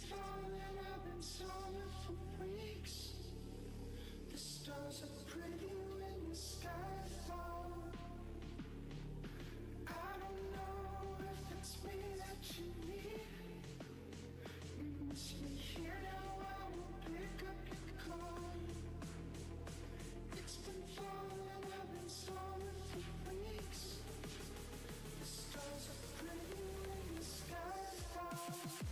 falling, I've been solid for weeks. The stars are pretty when the sky falls. I don't know if it's me that you need. You miss me here now, I will pick up your call. It's been falling, I've been solid for weeks. The stars are pretty when the sky falls.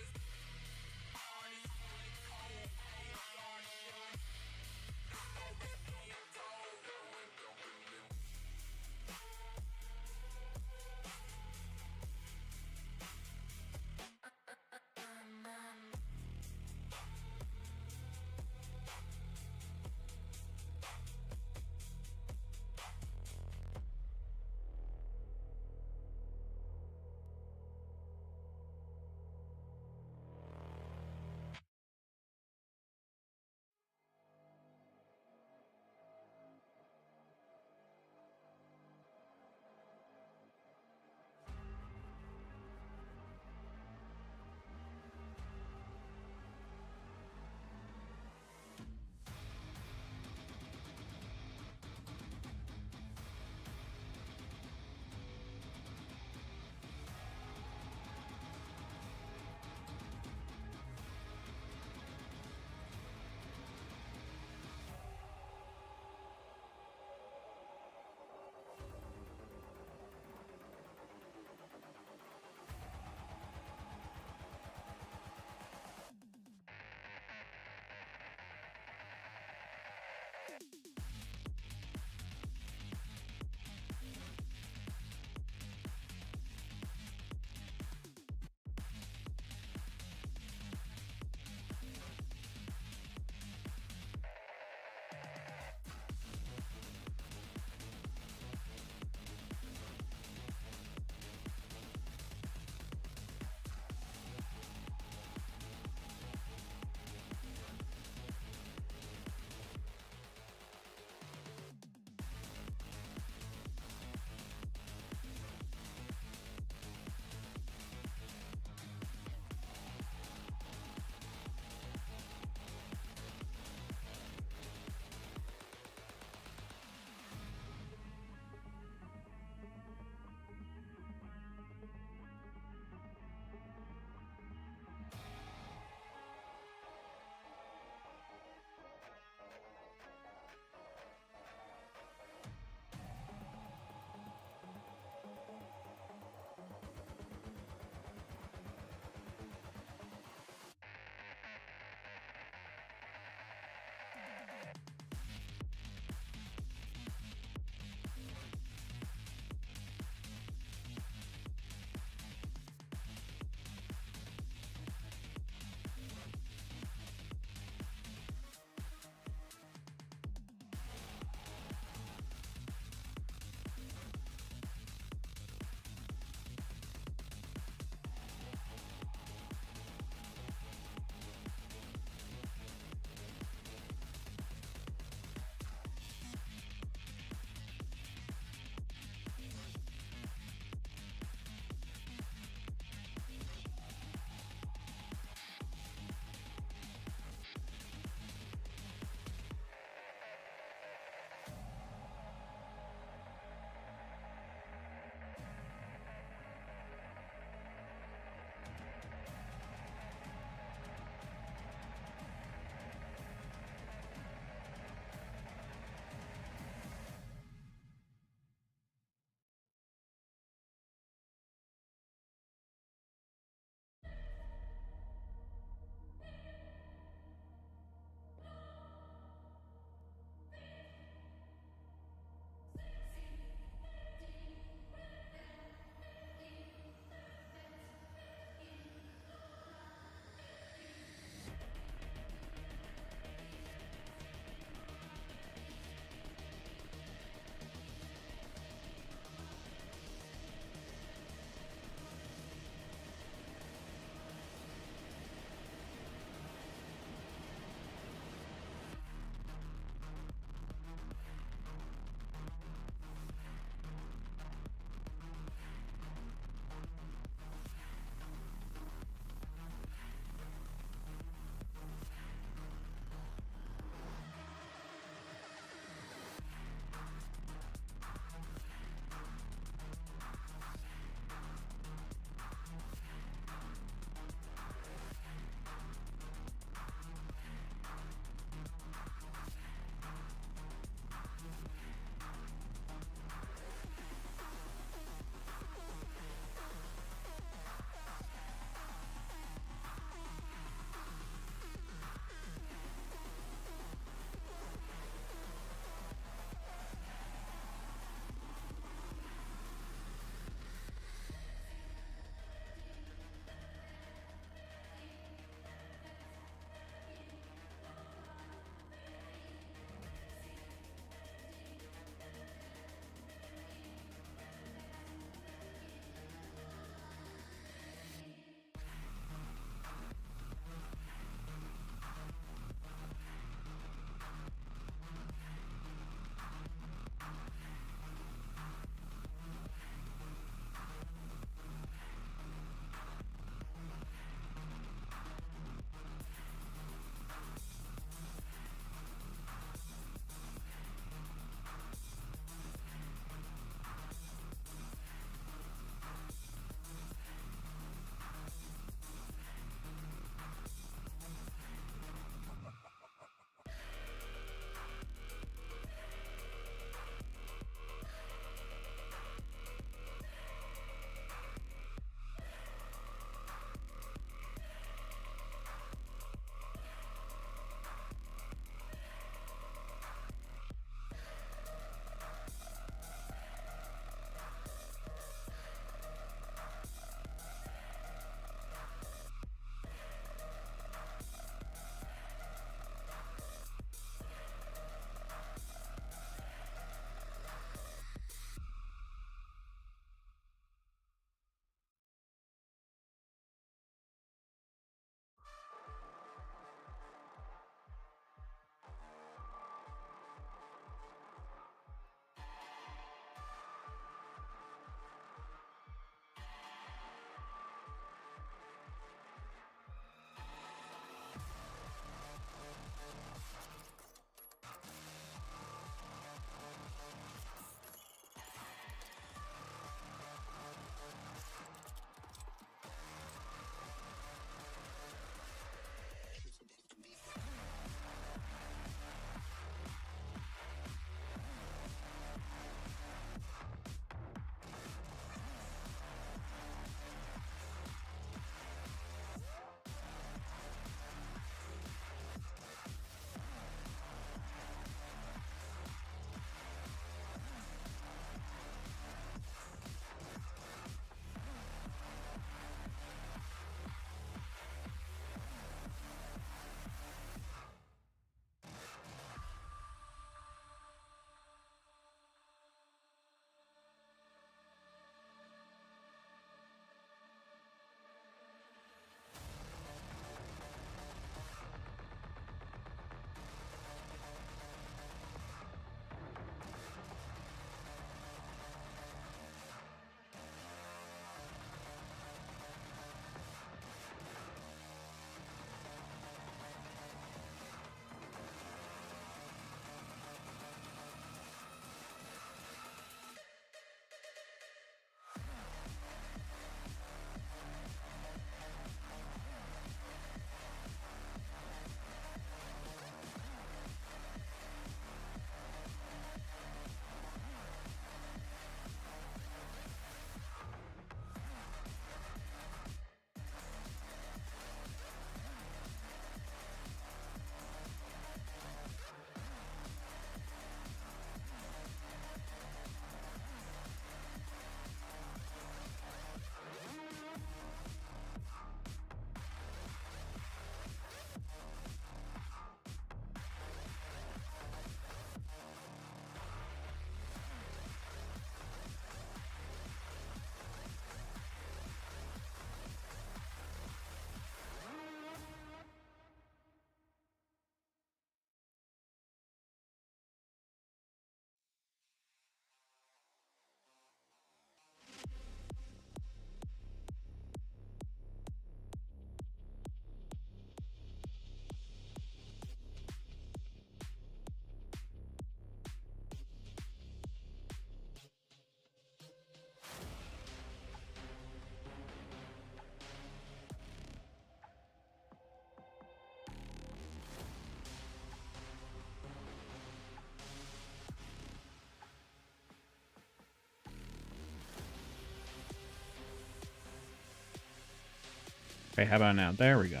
Okay, how about now? There we go.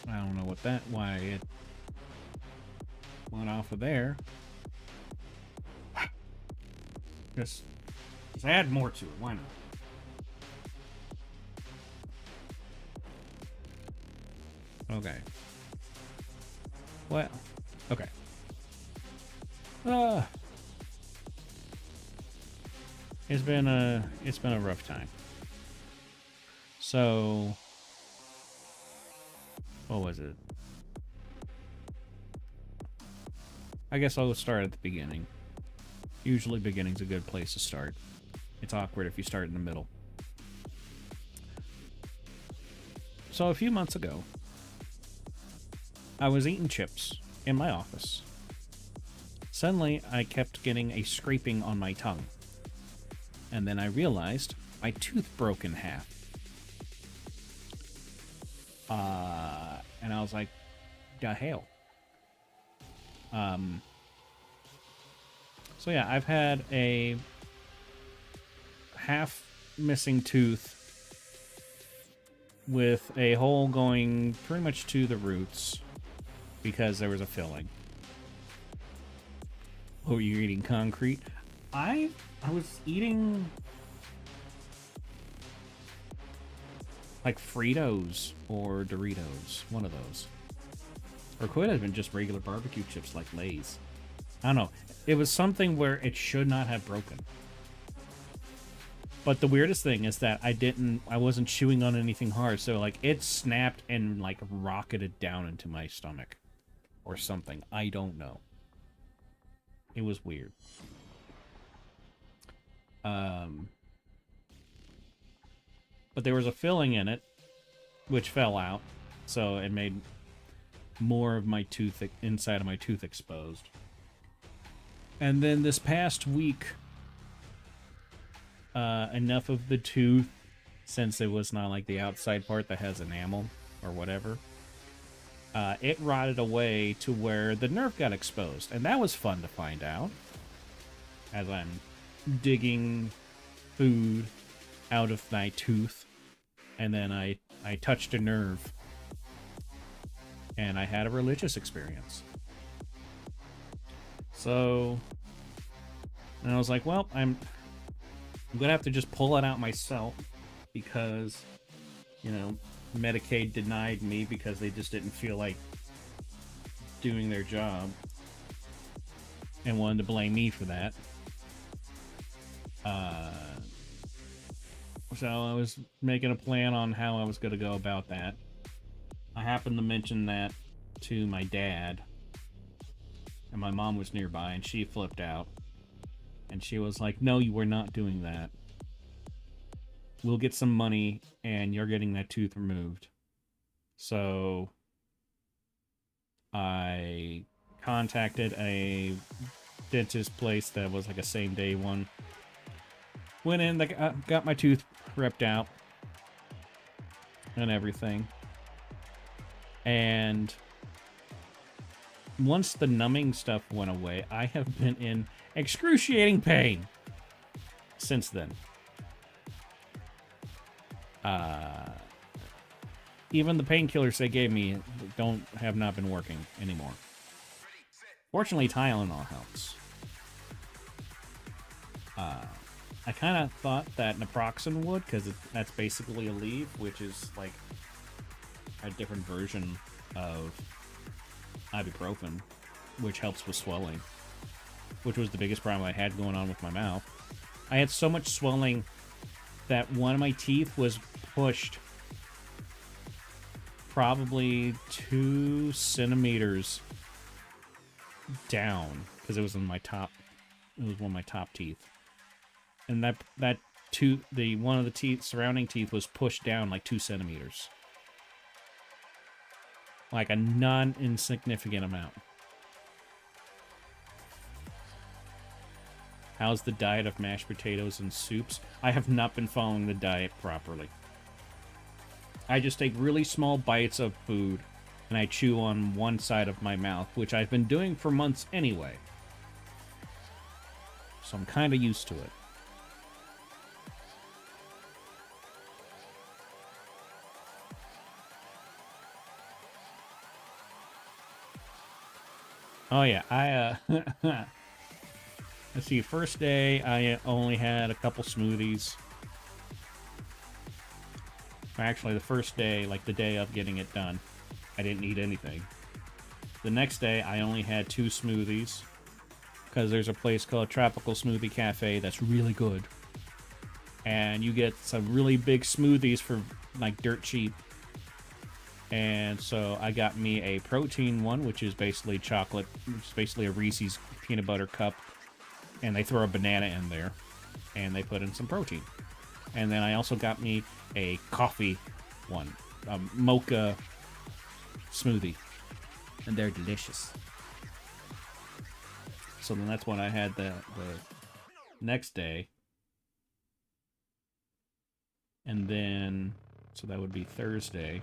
I don't know why it went off of there. Just add more to it. Why not? Okay. Well, okay. It's been a rough time. So, what was it? I guess I'll start at the beginning. Usually beginning's a good place to start. It's awkward if you start in the middle. So a few months ago, I was eating chips in my office. Suddenly, I kept getting a scraping on my tongue. And then I realized my tooth broke in half. And I was like, the hell. So yeah, I've had a half missing tooth with a hole going pretty much to the roots because there was a filling. Oh, you're eating concrete? I was eating like Fritos or Doritos, one of those. Or could have been just regular barbecue chips like Lay's. I don't know. It was something where it should not have broken. But the weirdest thing is that I wasn't chewing on anything hard, so like it snapped and like rocketed down into my stomach or something. I don't know. It was weird. But there was a filling in it, which fell out, so it made more of my tooth, inside of my tooth exposed. And then this past week, enough of the tooth, since it was not like the outside part that has enamel or whatever, it rotted away to where the nerve got exposed. And that was fun to find out as I'm digging food out of my tooth. And then I touched a nerve. And I had a religious experience. So, and I was like, well, I'm gonna have to just pull it out myself because, you know, Medicaid denied me because they just didn't feel like doing their job and wanted to blame me for that. So I was making a plan on how I was going to go about that. I happened to mention that to my dad, and my mom was nearby, and she flipped out. And she was like, no, you are not doing that. We'll get some money, and you're getting that tooth removed. So I contacted a dentist place that was like a same-day one. Went in, got my tooth ripped out and everything. And once the numbing stuff went away, I have been in excruciating pain since then. Even the painkillers they gave me have not been working anymore. Fortunately, Tylenol helps. I kind of thought that naproxen would, because that's basically a leaf, which is like a different version of ibuprofen, which helps with swelling, which was the biggest problem I had going on with my mouth. I had so much swelling that one of my teeth was pushed probably 2 centimeters down, because it was in my top. It was one of my top teeth, and that tooth, one of the teeth, surrounding teeth, was pushed down like 2 centimeters, like a non-insignificant amount. How's the diet of mashed potatoes and soups? I have not been following the diet properly. I just take really small bites of food, and I chew on one side of my mouth, which I've been doing for months anyway. So I'm kind of used to it. Oh yeah, let's see. First day, I only had a couple smoothies. Actually, the first day, like the day of getting it done, I didn't eat anything. The next day, I only had 2 smoothies because there's a place called Tropical Smoothie Cafe that's really good, and you get some really big smoothies for like dirt cheap. And so I got me a protein one, which is basically chocolate, which is basically a Reese's peanut butter cup, and they throw a banana in there, and they put in some protein. And then I also got me a coffee one, a mocha smoothie, and they're delicious. So then that's what I had the next day. And then, so that would be Thursday.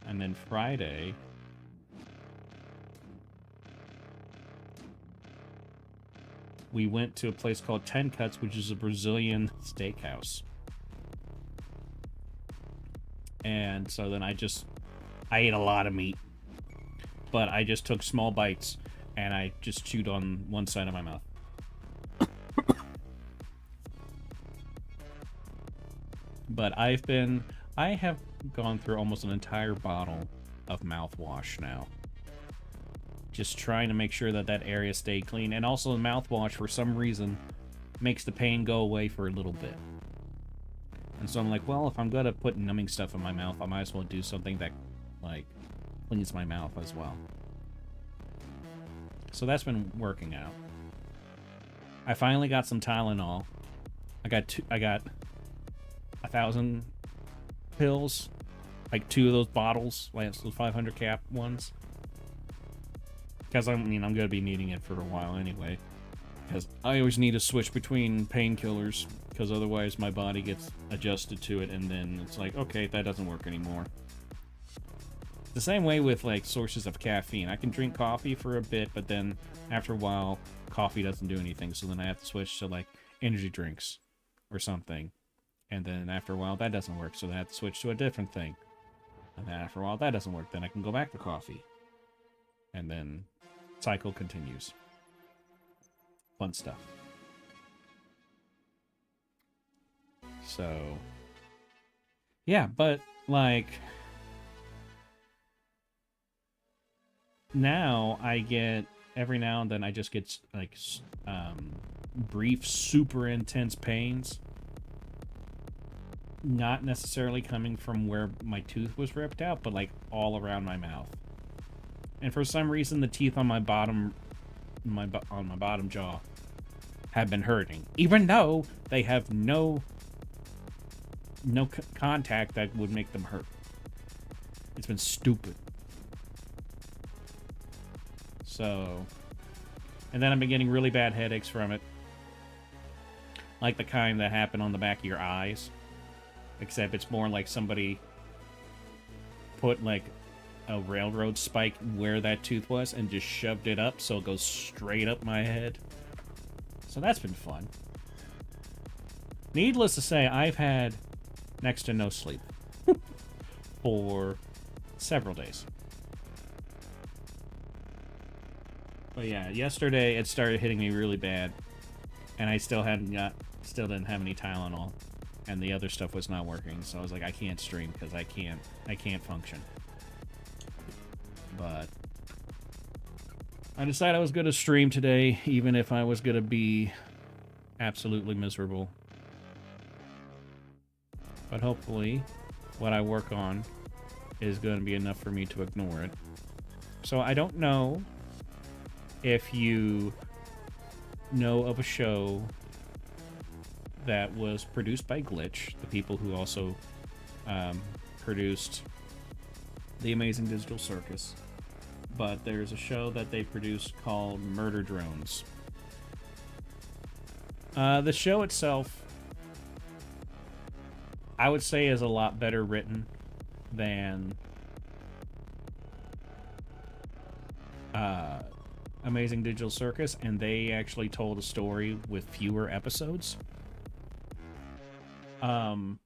And then Friday, we went to a place called Ten Cuts, which is a Brazilian steakhouse. And so then I ate a lot of meat. But I just took small bites, and I just chewed on one side of my mouth. But I have gone through almost an entire bottle of mouthwash now. Just trying to make sure that that area stayed clean. And also the mouthwash, for some reason, makes the pain go away for a little bit. And so I'm like, well, if I'm gonna put numbing stuff in my mouth, I might as well do something that, like, cleans my mouth as well. So that's been working out. I finally got some Tylenol. I got 1,000 pills, like 2 of those bottles, like those 500 cap ones. Because I mean, I'm gonna be needing it for a while anyway. Because I always need to switch between painkillers, because otherwise my body gets adjusted to it, and then it's like, okay, that doesn't work anymore. The same way with like sources of caffeine. I can drink coffee for a bit, but then after a while, coffee doesn't do anything. So then I have to switch to like energy drinks or something. And then after a while, that doesn't work. So then I have to switch to a different thing. And then after a while, that doesn't work. Then I can go back to coffee. And then cycle continues. Fun stuff. So yeah, but like now I get, every now and then I just get like brief, super intense pains. Not necessarily coming from where my tooth was ripped out, but like all around my mouth. And for some reason, the teeth on my bottom, on my bottom jaw, have been hurting, even though they have no contact that would make them hurt. It's been stupid. So, and then I've been getting really bad headaches from it, like the kind that happen on the back of your eyes, except it's more like somebody put like a railroad spike where that tooth was and just shoved it up so it goes straight up my head. So that's been fun. Needless to say, I've had next to no sleep for several days. But yeah, yesterday it started hitting me really bad, and I still didn't have any Tylenol, and the other stuff was not working. So I was like, I can't stream because I can't function. But I decided I was going to stream today, even if I was going to be absolutely miserable. But hopefully, what I work on is going to be enough for me to ignore it. So I don't know if you know of a show that was produced by Glitch, the people who also produced The Amazing Digital Circus. But there's a show that they produced called Murder Drones. The show itself, I would say, is a lot better written than Amazing Digital Circus, and they actually told a story with fewer episodes. And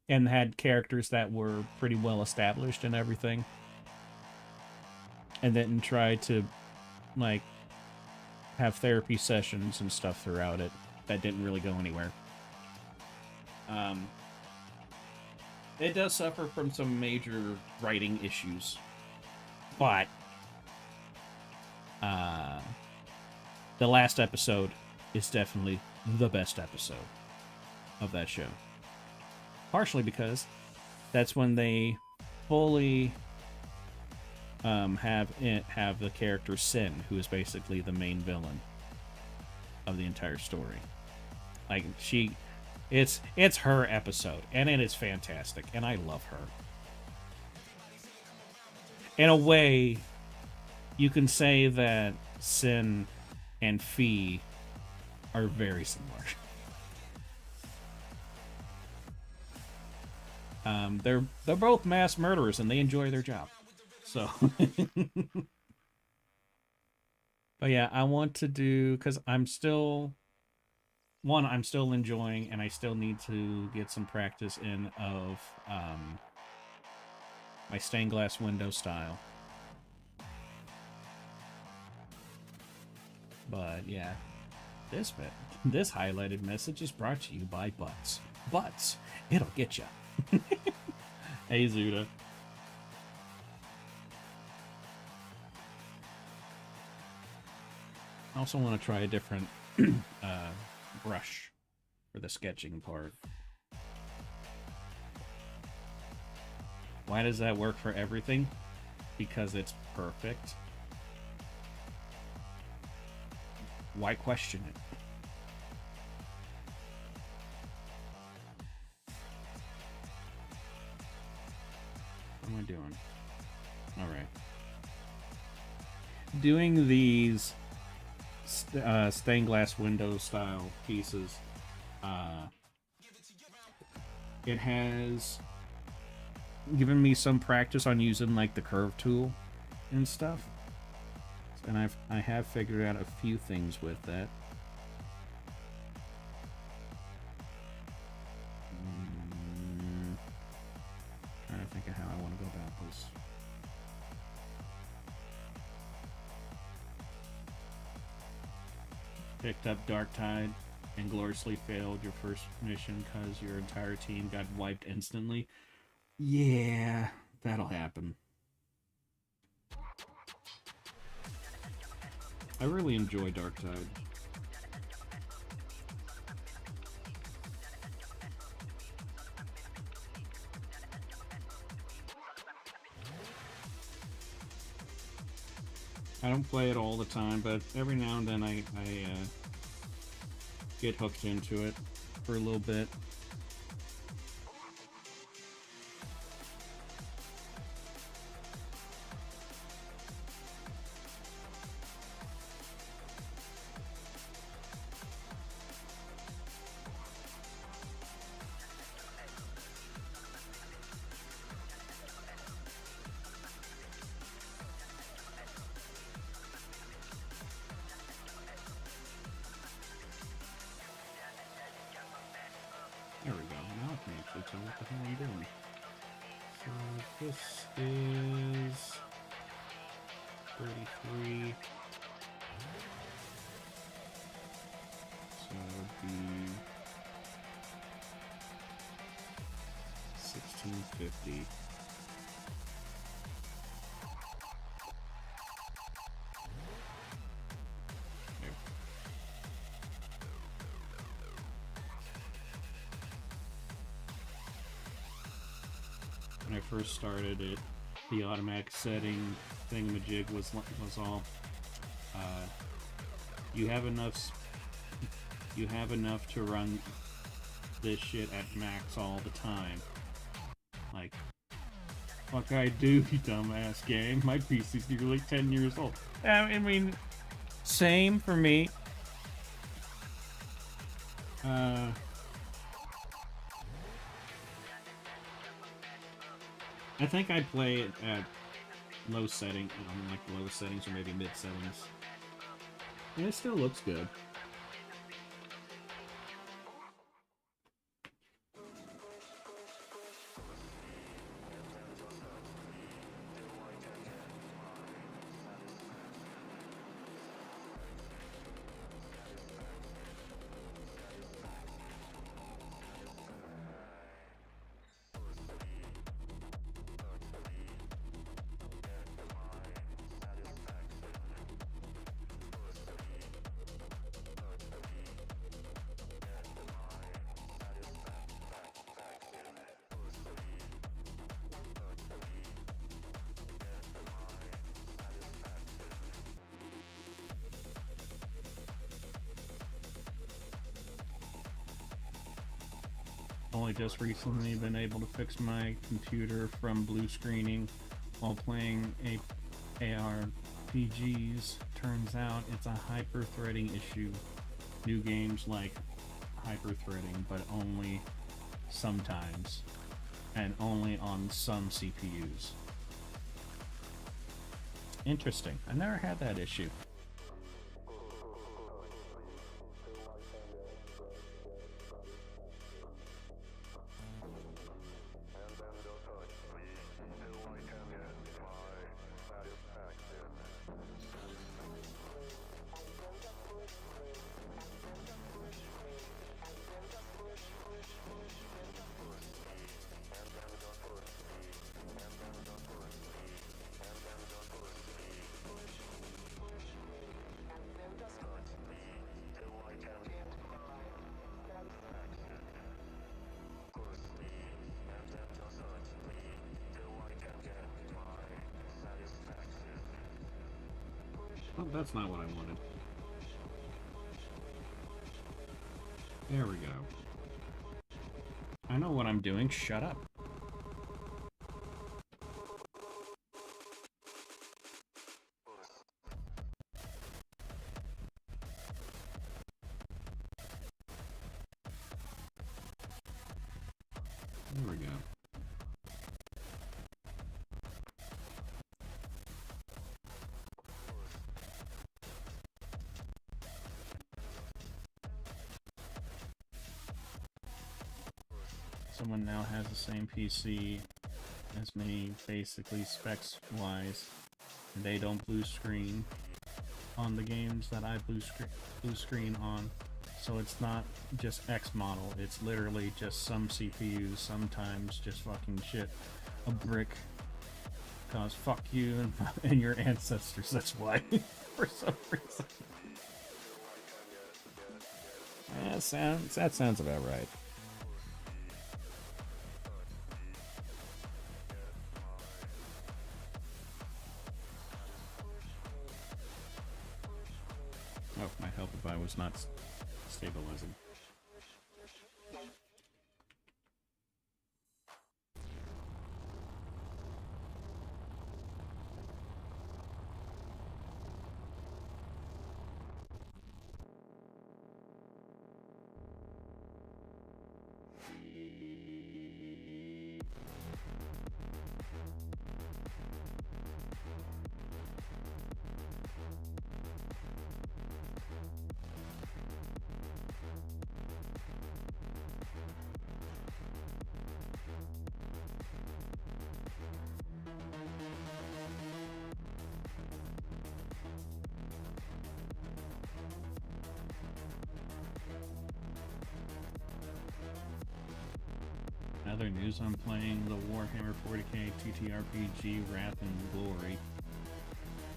had characters that were pretty well established and everything. and then tried to like have therapy sessions and stuff throughout it. That didn't really go anywhere. It does suffer from some major writing issues, but the last episode is definitely the best episode of that show. Partially because that's when they fully have the character CYN, who is basically the main villain of the entire story. Like it's her episode, and it is fantastic, and I love her. In a way, you can say that CYN and Fee are very similar. They're both mass murderers, and they enjoy their job. So, but yeah, I want to do, because I'm still enjoying, and I still need to get some practice in of my stained glass window style. But yeah, this highlighted message is brought to you by Butts. Butts, it'll get you. Hey, Zuda. I also want to try a different brush for the sketching part. Why does that work for everything? Because it's perfect. Why question it? What am I doing? Alright. Doing these stained glass window style pieces, it has given me some practice on using like the curve tool and stuff, and I have figured out a few things with that. Trying to think of how I want to go about this. Picked up Dark Tide and gloriously failed your first mission because your entire team got wiped instantly. Yeah, that'll happen. I really enjoy Dark Tide. I don't play it all the time, but every now and then I get hooked into it for a little bit. There we go. Now I can actually tell what the hell I'm doing. So this is 33. So that would be 1650. When I first started it, the automatic setting thingamajig was all you have enough to run this shit at max all the time. Like, fuck I do, you dumbass game. My PC's nearly 10 years old. I mean, same for me. I think I'd play it at low setting, like the lowest settings or maybe mid settings. And it still looks good. only just recently been able to fix my computer from blue screening while playing ARPGs. Turns out it's a hyper-threading issue. New games like hyper-threading, but only sometimes, and only on some CPUs. Interesting. I never had that issue. Oh, that's not what I wanted. There we go. I know what I'm doing. Shut up. There we go. Someone now has the same PC as me, basically specs-wise, and they don't blue screen on the games that I blue screen on. So it's not just X model, it's literally just some CPUs, sometimes just fucking shit. A brick. Cause fuck you and your ancestors, that's why. For some reason. That sounds about right. Oh, might help if I was not stabilizing. Other news, I'm playing the Warhammer 40k TTRPG Wrath and Glory.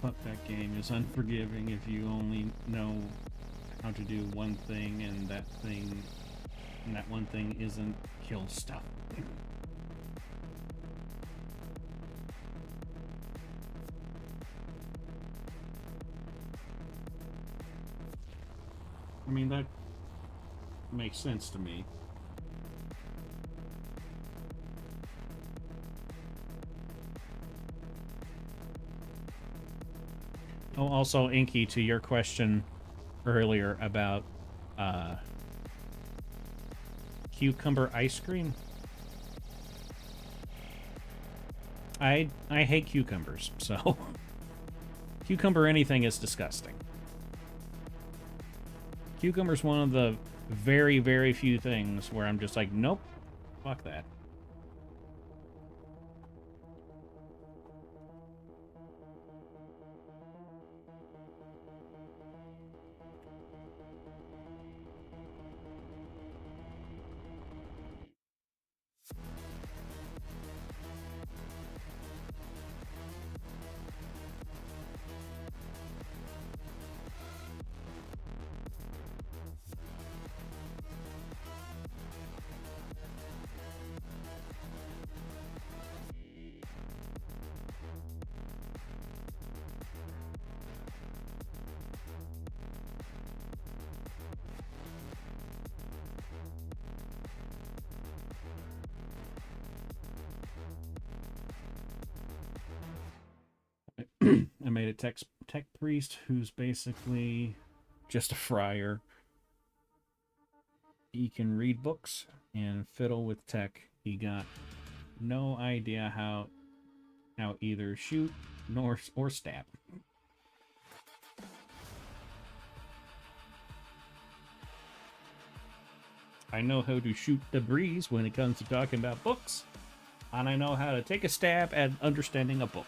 But that game is unforgiving if you only know how to do one thing, and that one thing isn't kill stuff. I mean, that makes sense to me. Oh, also, Inky, to your question earlier about cucumber ice cream. I hate cucumbers, so cucumber anything is disgusting. Cucumber's one of the very, very few things where I'm just like, nope, fuck that. I made a tech priest who's basically just a friar. He can read books and fiddle with tech. He got no idea how either shoot or stab. I know how to shoot the breeze when it comes to talking about books, and I know how to take a stab at understanding a book.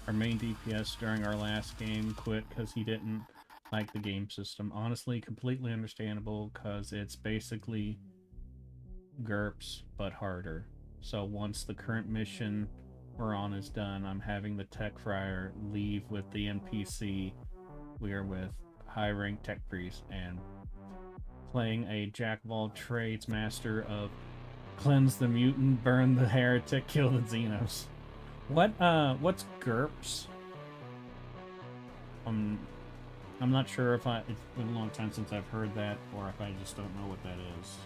Our main DPS during our last game quit because he didn't like the game system. Honestly, completely understandable because it's basically GURPS but harder. So once the current mission we're on is done, I'm having the Tech Friar leave with the NPC. We are with high rank Tech Priest and playing a Jack of all trades master of cleanse the mutant, burn the heretic, kill the Xenos. What's GURPS? I'm not sure if it's been a long time since I've heard that, or if I just don't know what that is.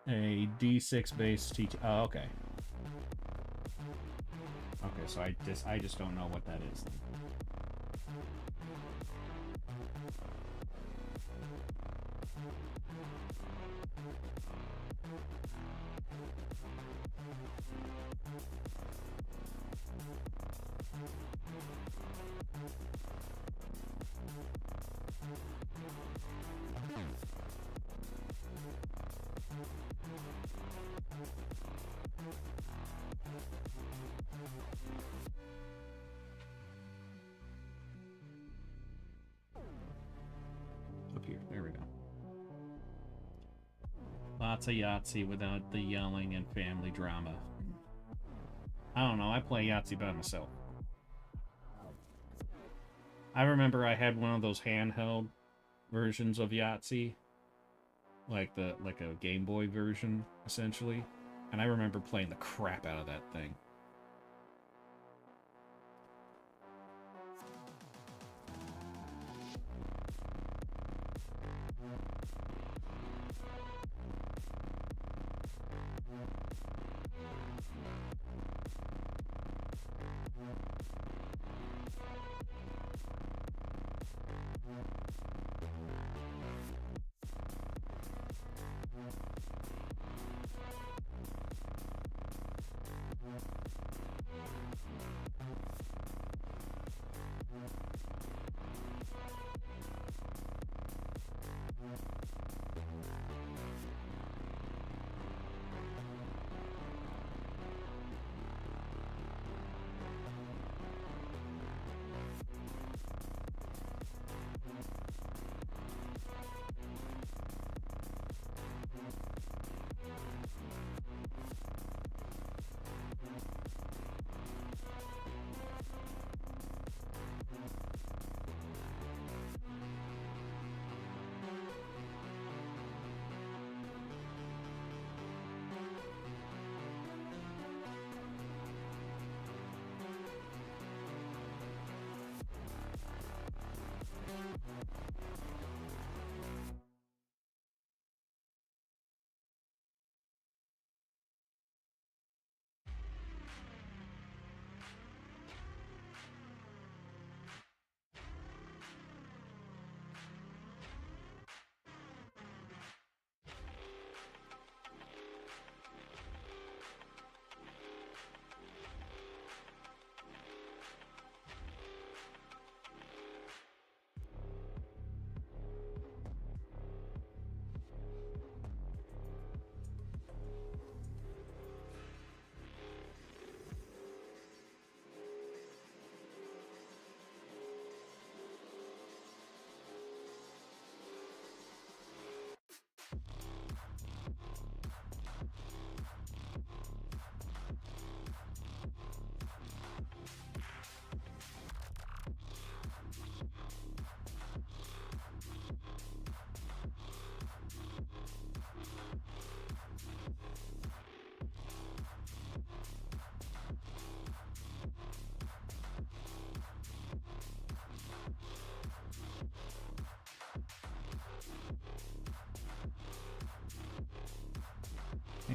A D6 based teach. Oh, okay. Okay, so I just don't know what that is then. Up here, there we go. Lots of Yahtzee without the yelling and family drama. I don't know, I play Yahtzee by myself. I remember I had one of those handheld versions of Yahtzee. Like a Game Boy version, essentially. And I remember playing the crap out of that thing.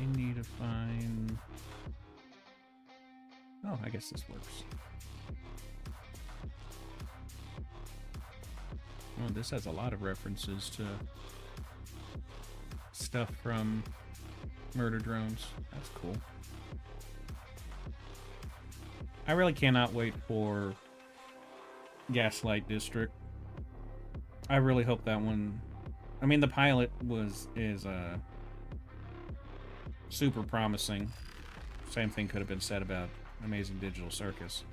I need to find... Oh, I guess this works. Oh, this has a lot of references to stuff from Murder Drones. That's cool. I really cannot wait for Gaslight District. I really hope that one... I mean, the pilot is super promising. Same thing could have been said about Amazing Digital Circus.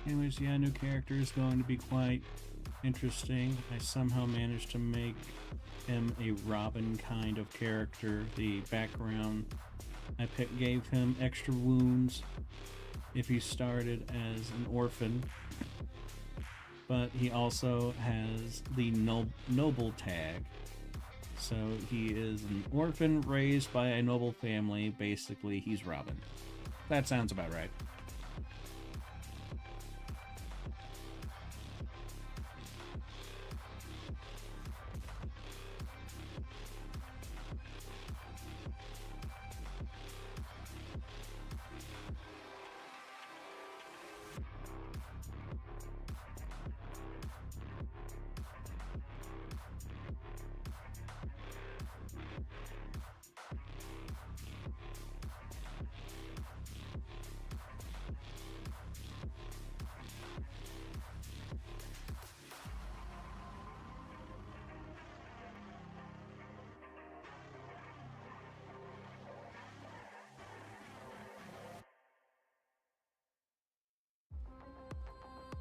Anyways, yeah, new character is going to be quite interesting. I somehow managed to make him a Robin kind of character. The background I gave him extra wounds if he started as an orphan, but he also has the noble tag. So he is an orphan raised by a noble family. Basically, he's Robin. That sounds about right.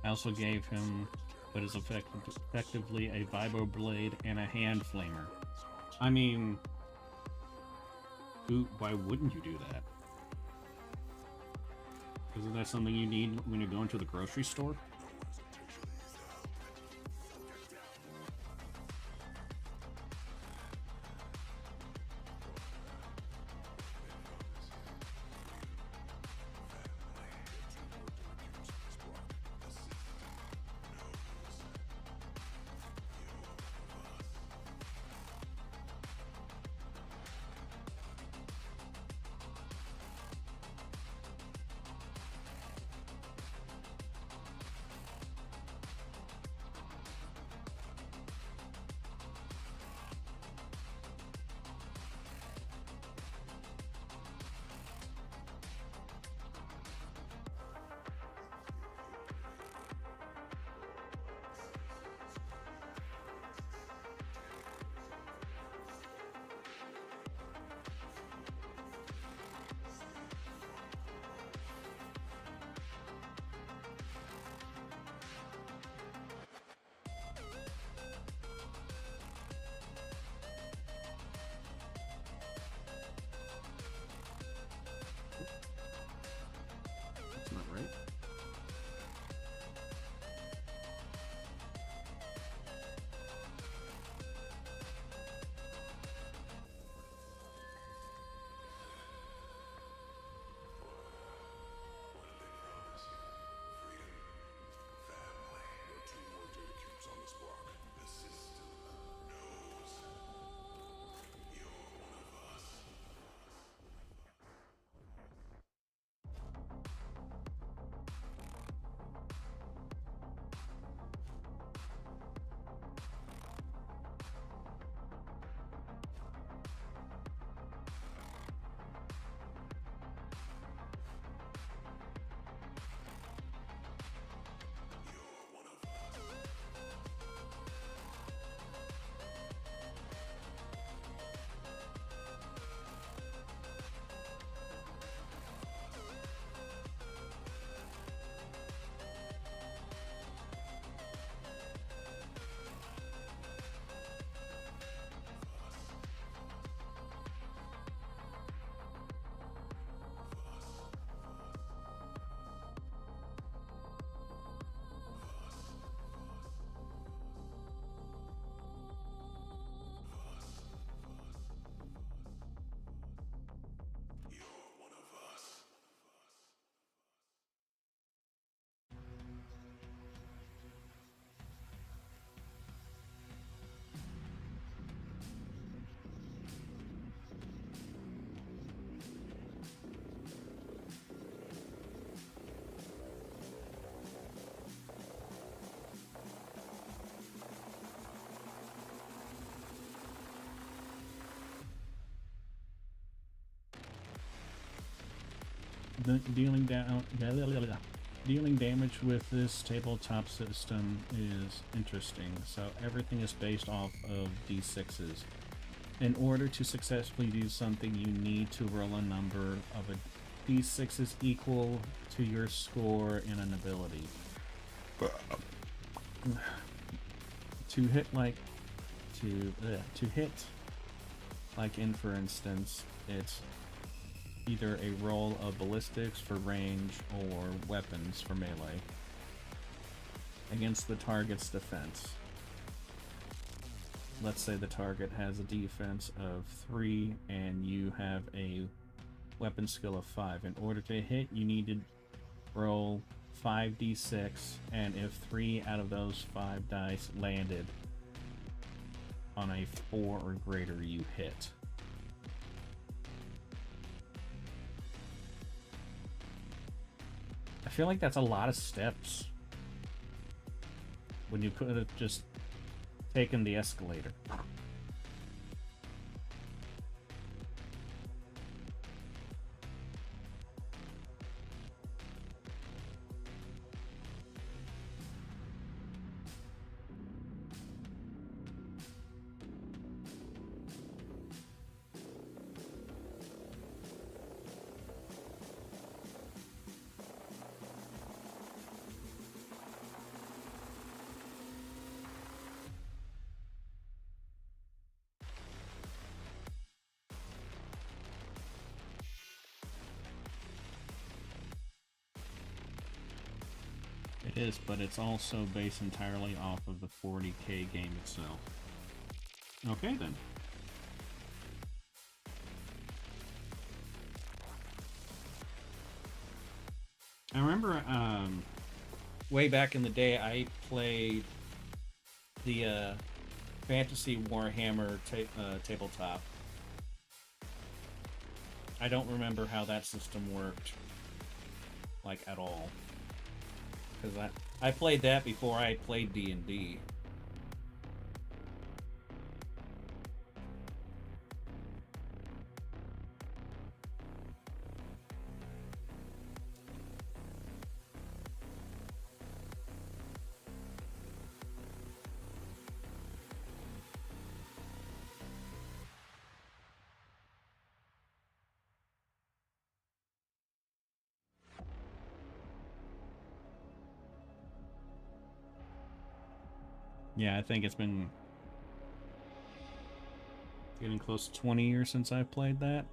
I also gave him what is effectively a vibro blade and a hand flamer. I mean, why wouldn't you do that? Isn't that something you need when you're going to the grocery store? dealing damage with this tabletop system is interesting. So everything is based off of d6s. In order to successfully do something, you need to roll a number of a d6s equal to your score in an ability. To hit like in, for instance, it's either a roll of ballistics for range or weapons for melee against the target's defense. Let's say the target has a defense of 3 and you have a weapon skill of 5. In order to hit, you need to roll 5d6, and if 3 out of those 5 dice landed on a 4 or greater, you hit. I feel like that's a lot of steps when you could have just taken the escalator. It is, but it's also based entirely off of the 40k game itself. Okay then. I remember way back in the day I played the Fantasy Warhammer tabletop. I don't remember how that system worked, like, at all. Because I played that before I played D&D. Yeah, I think it's been getting close to 20 years since I've played that.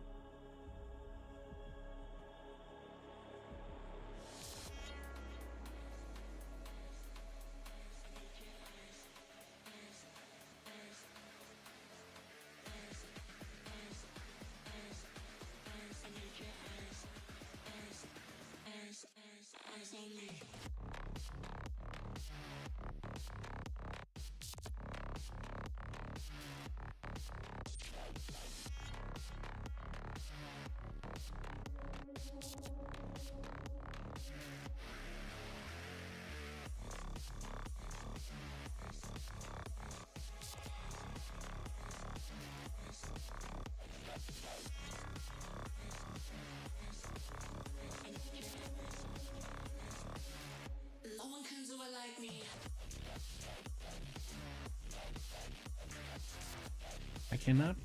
I cannot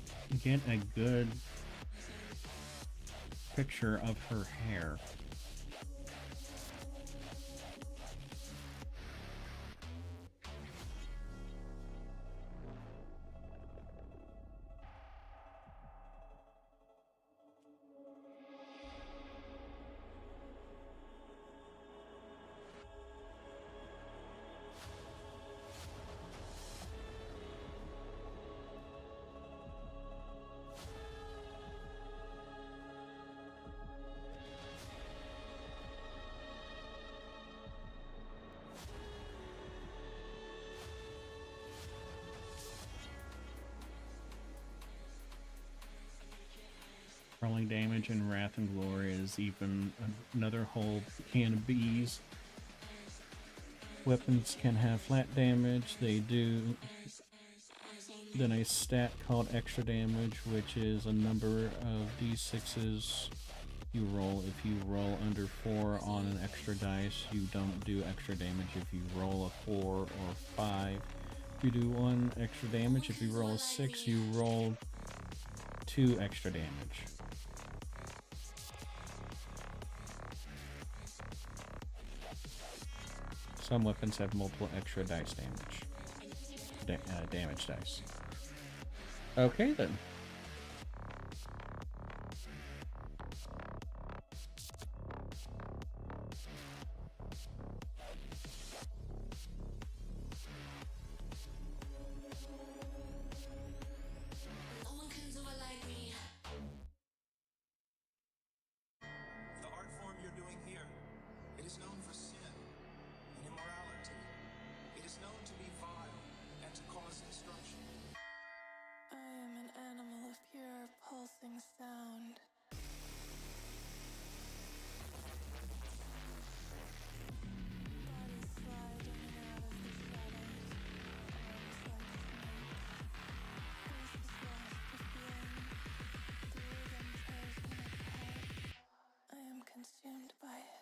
get a good picture of her hair. Crawling damage in Wrath and Glory is even another whole can of bees. Weapons can have flat damage, they do. Then a stat called extra damage, which is a number of d6s You roll. If you roll under 4 on an extra dice, you don't do extra damage. If you roll a 4 or 5, you do 1 extra damage. If you roll a 6, you roll 2 extra damage. Some weapons have multiple extra dice damage. Damage dice. Okay then. The art form you're doing here, it is known for sin and immorality. It is known to be vile and to cause destruction. I am an animal of pure pulsing sound. Bodies slide in and out of the shadows, arms like snakes. Faces lost to feeling. The rhythm tears me apart. I am consumed by it.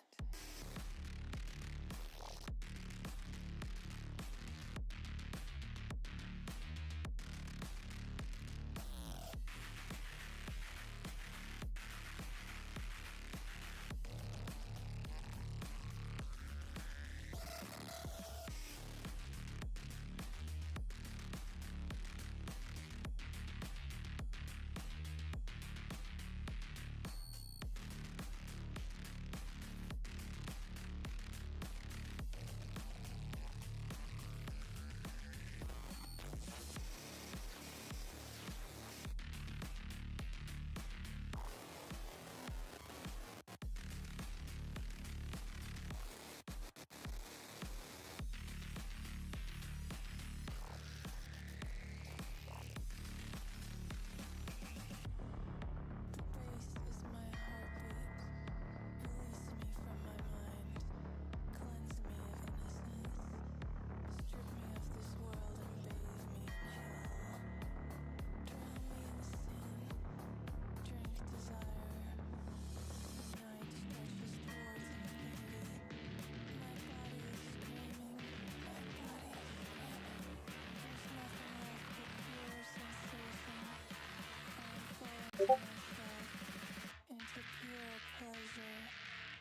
Into pure pleasure,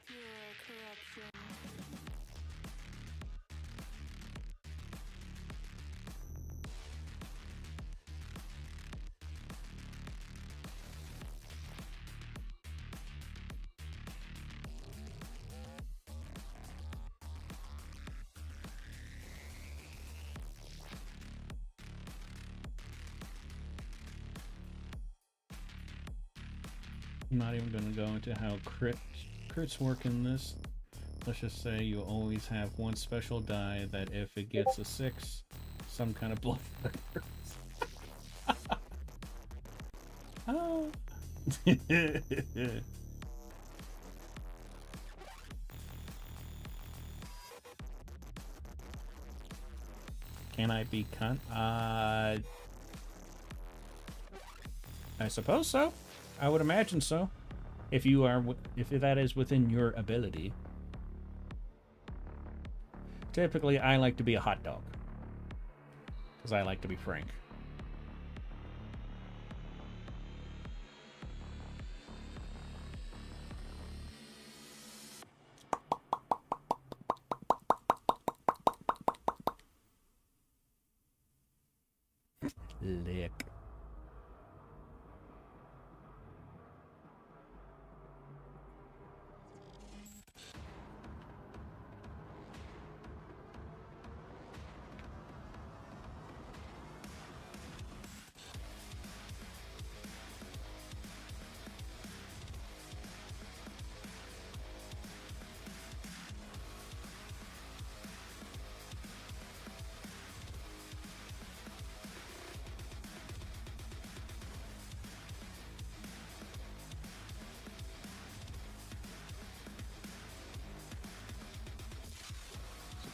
pure corruption. I'm not even going to go into how crits work in this. Let's just say you always have one special die that if it gets a 6, some kind of blood. Oh. Can I be cunt? I suppose so. I would imagine so. If that is within your ability. Typically, I like to be a hot dog. Because I like to be frank. Lick.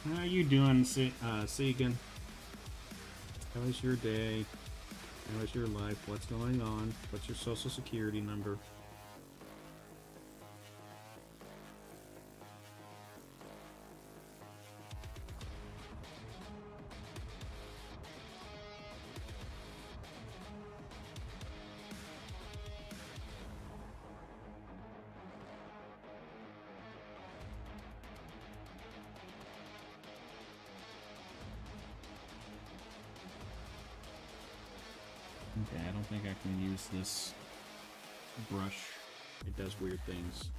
How are you doing, Segan? How was your day? How was your life? What's going on? What's your social security number? Okay, I don't think I can use this brush. It does weird things.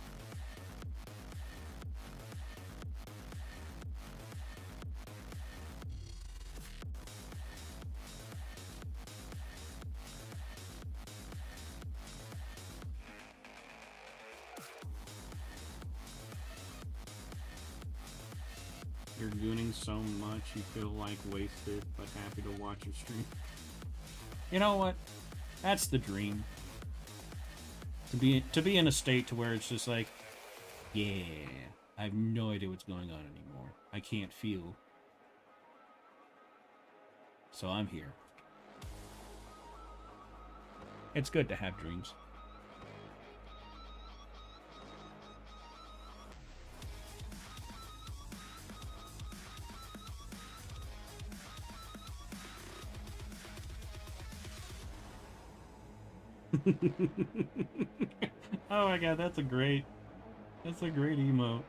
You're gooning so much you feel like wasted, but happy to watch your stream. You know what? That's the dream. To be in a state to where it's just like, yeah, I have no idea what's going on anymore. I can't feel. So I'm here. It's good to have dreams. Oh my god, that's a great emote.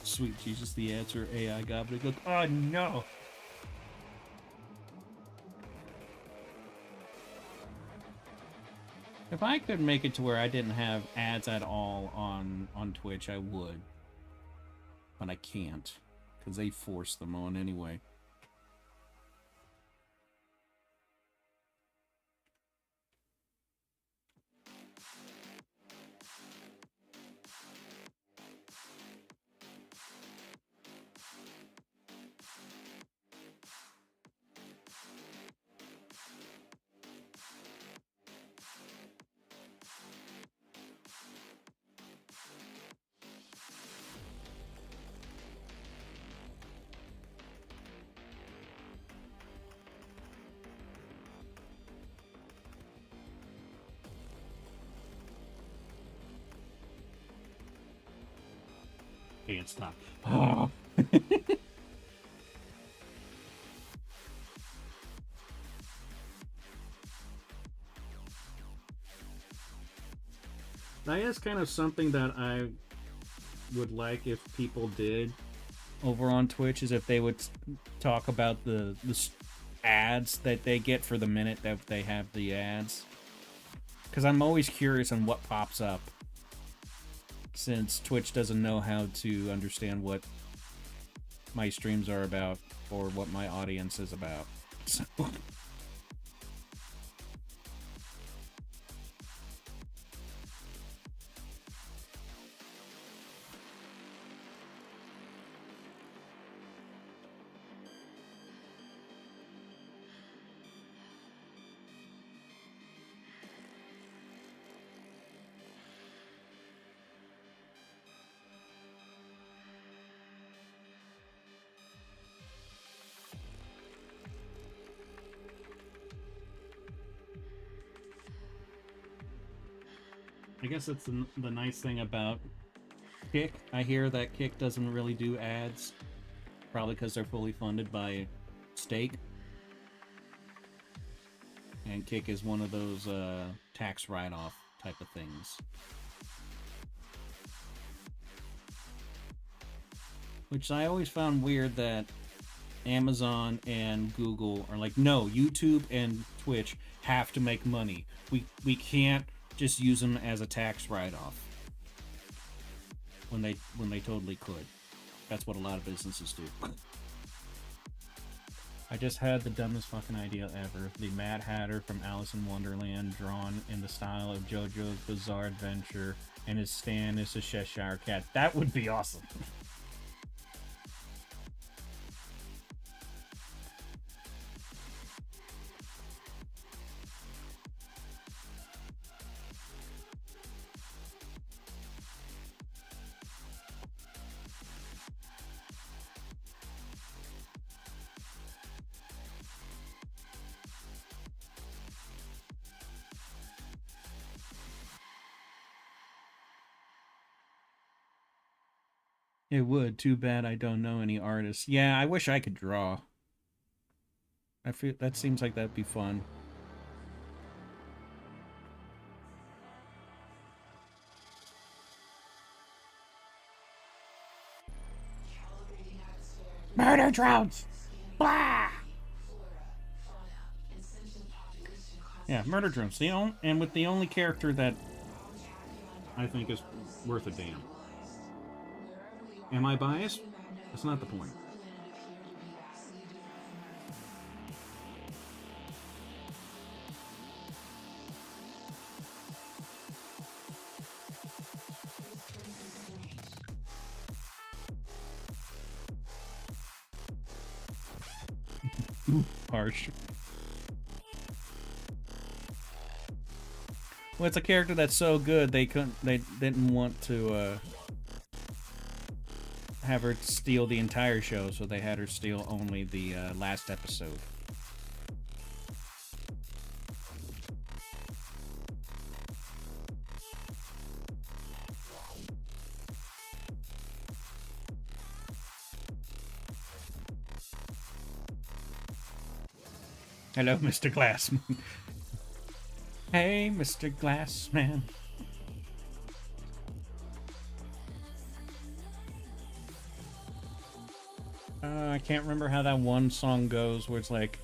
Sweet Jesus, the answer AI gobbledygook. Oh no! If I could make it to where I didn't have ads at all on Twitch, I would. But I can't, because they force them on anyway. Can't stop. Oh. That is kind of something that I would like if people did over on Twitch, is if they would talk about the ads that they get for the minute that they have the ads. Because I'm always curious on what pops up, since Twitch doesn't know how to understand what my streams are about or what my audience is about. So... I guess that's the nice thing about Kick. I hear that Kick doesn't really do ads, probably because they're fully funded by Stake. And Kick is one of those tax write-off type of things. Which I always found weird that Amazon and Google are like, no, YouTube and Twitch have to make money. We can't just use them as a tax write-off when they totally could. That's what a lot of businesses do. I just had the dumbest fucking idea ever. The Mad Hatter from Alice in Wonderland drawn in the style of JoJo's Bizarre Adventure, and his stand is a Cheshire Cat. That would be awesome. It would. Too bad I don't know any artists. Yeah, I wish I could draw. I feel that seems like that'd be fun. Murder drones! Blah! Yeah, murder drones. And with the only character that I think is worth a damn. Am I biased? That's not the point. Harsh. Well, it's a character that's so good they didn't want to have her steal the entire show, so they had her steal only the last episode. Hello, Mr. Glassman. Hey, Mr. Glassman. I can't remember how that one song goes where it's like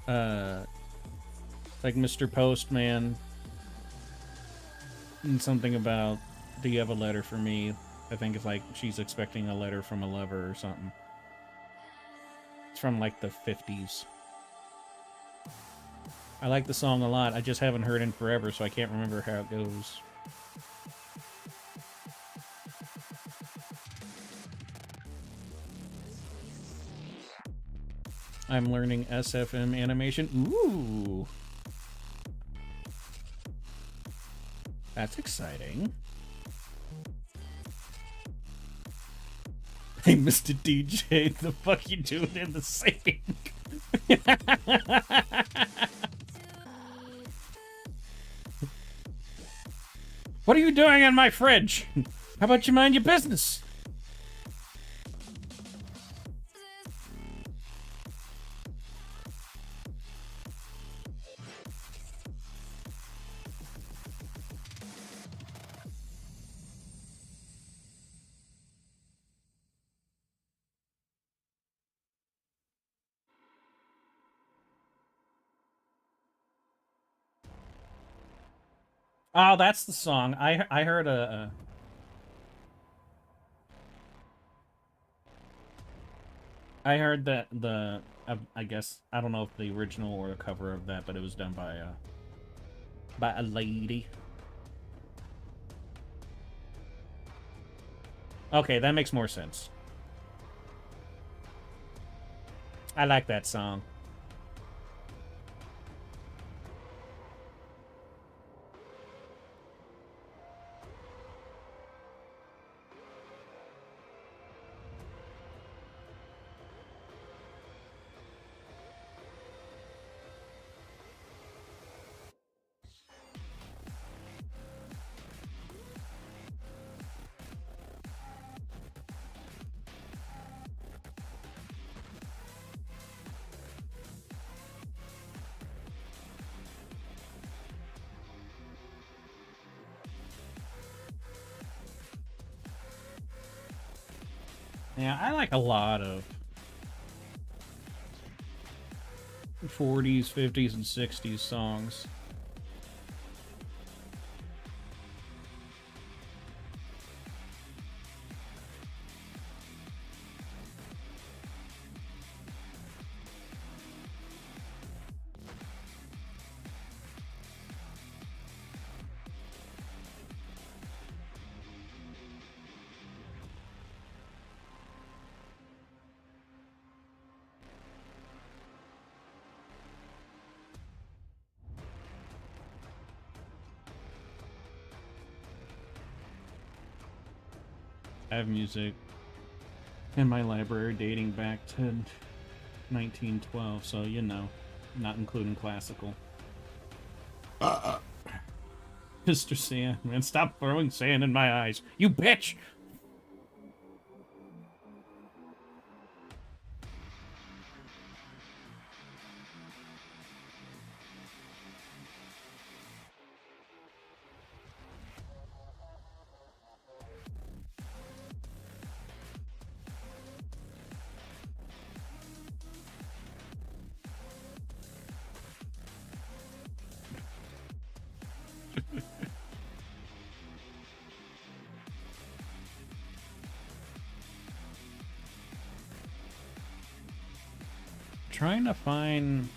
Mr. Postman and something about, do you have a letter for me? I think it's like she's expecting a letter from a lover or something. It's from like the 50s. I like the song a lot. I just haven't heard it in forever, so I can't remember how it goes. I'm learning SFM animation. Ooh. That's exciting. Hey, Mr. DJ, the fuck you doing in the sink? What are you doing in my fridge? How about you mind your business? Oh, that's the song. I heard I heard that I guess I don't know if the original or a cover of that, but it was done by a lady. Okay, that makes more sense. I like that song. Yeah, I like a lot of 40s, 50s, and 60s songs. I have music in my library dating back to 1912, so you know, not including classical. Mr. Sand, man, stop throwing sand in my eyes, you bitch! Trying to find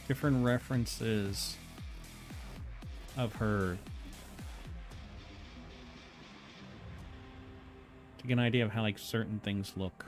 different references of her to get an idea of how like certain things look.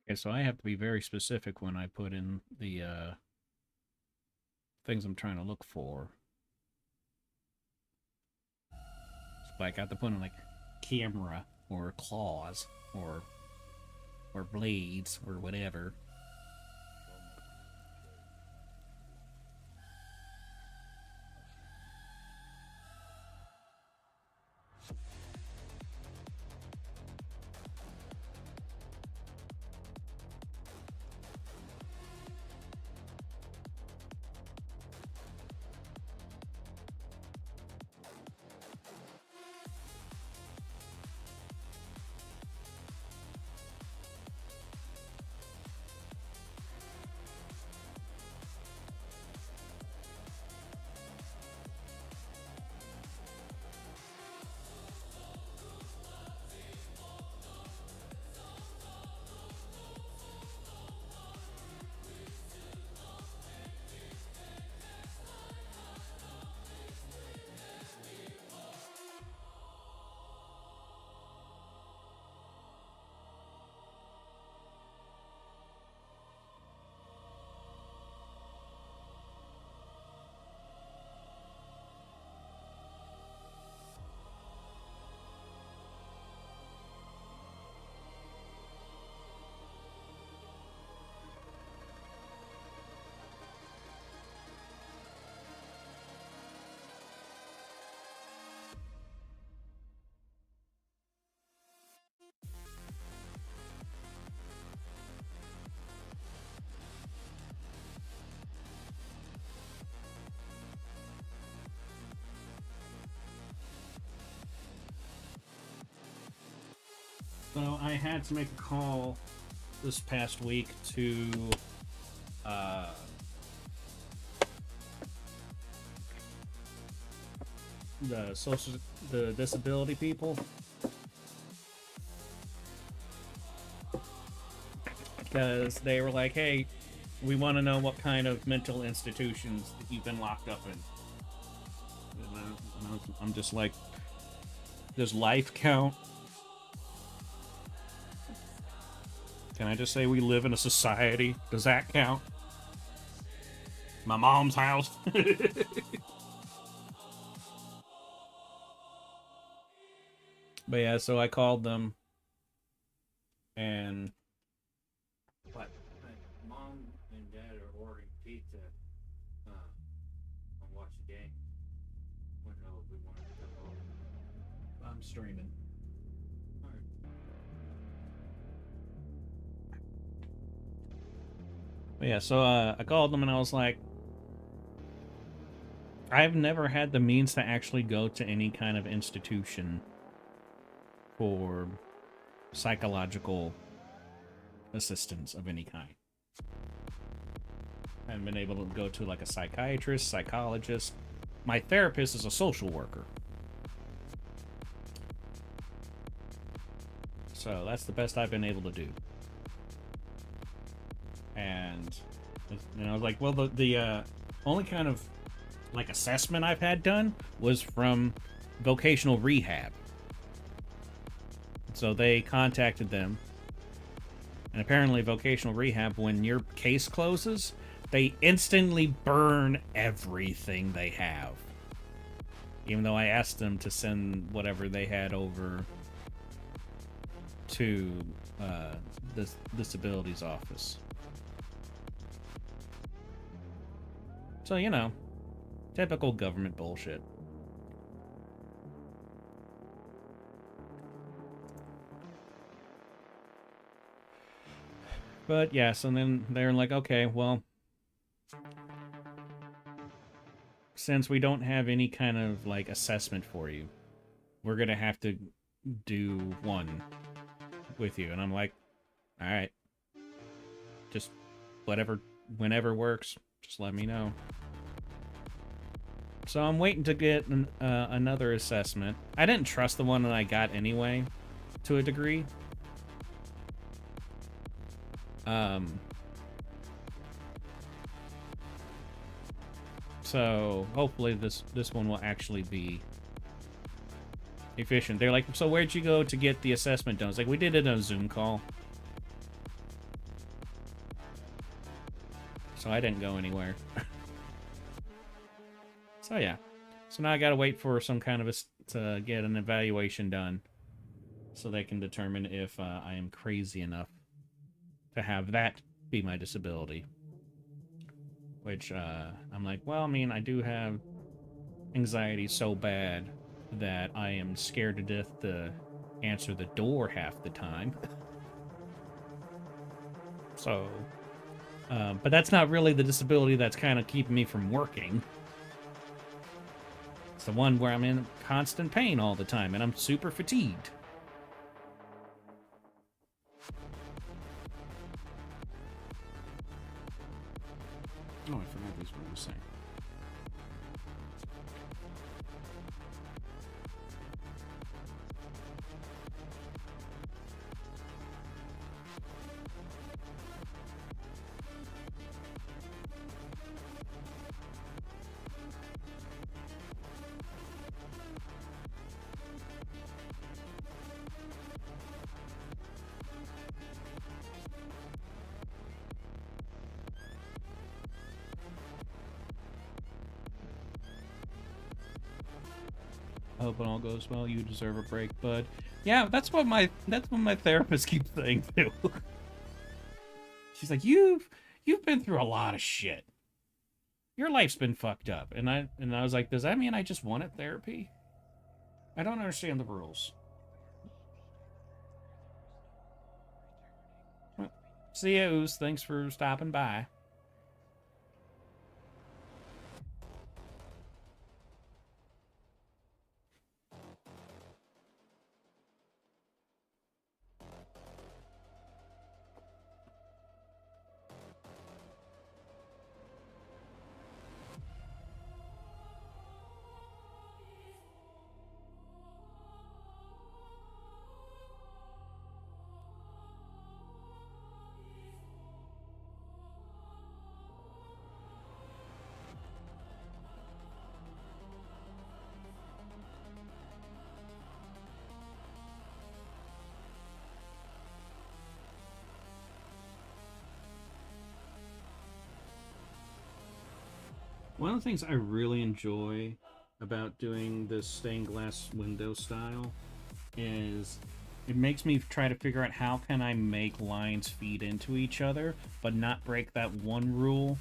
Okay, so I have to be very specific when I put in the things I'm trying to look for. So like I have to put in like camera or claws or blades or whatever. So I had to make a call this past week to the disability people, because they were like, "Hey, we want to know what kind of mental institutions that you've been locked up in." I'm just like, does life count? Can I just say we live in a society? Does that count? My mom's house. But yeah, so I called them, and what? Mom and Dad are ordering pizza. And watch the game. Want to know if we wanted to come over? I'm streaming. All right. But yeah, so I called them and I was like, I've never had the means to actually go to any kind of institution for psychological assistance of any kind. I haven't been able to go to like a psychiatrist, psychologist. My therapist is a social worker. So that's the best I've been able to do. And I was like, well, the only kind of like assessment I've had done was from vocational rehab. So they contacted them, and apparently vocational rehab, when your case closes, they instantly burn everything they have. Even though I asked them to send whatever they had over to the disabilities office. So, you know, typical government bullshit. But yeah, so then they're like, okay, well, since we don't have any kind of like assessment for you, we're gonna have to do one with you. And I'm like, all right, just whatever, whenever works, just let me know. So I'm waiting to get another assessment. I didn't trust the one that I got anyway, to a degree. So hopefully this one will actually be efficient. They're like, so where'd you go to get the assessment done? It's like, we did it on a Zoom call. So I didn't go anywhere. So yeah. So now I gotta wait for some kind of to get an evaluation done, so they can determine if I am crazy enough to have that be my disability. Which I'm like, well, I mean, I do have anxiety so bad that I am scared to death to answer the door half the time. So, but that's not really the disability that's kind of keeping me from working. It's the one where I'm in constant pain all the time, and I'm super fatigued. Oh, I forgot these were the same. I hope it all goes well. You deserve a break, bud. Yeah, that's what my therapist keeps saying too. She's like, you've been through a lot of shit. Your life's been fucked up. And I was like, does that mean I just wanted therapy? I don't understand the rules. Well, see ya, Ooze. Thanks for stopping by. One of the things I really enjoy about doing this stained glass window style is it makes me try to figure out how can I make lines feed into each other, but not break that one rule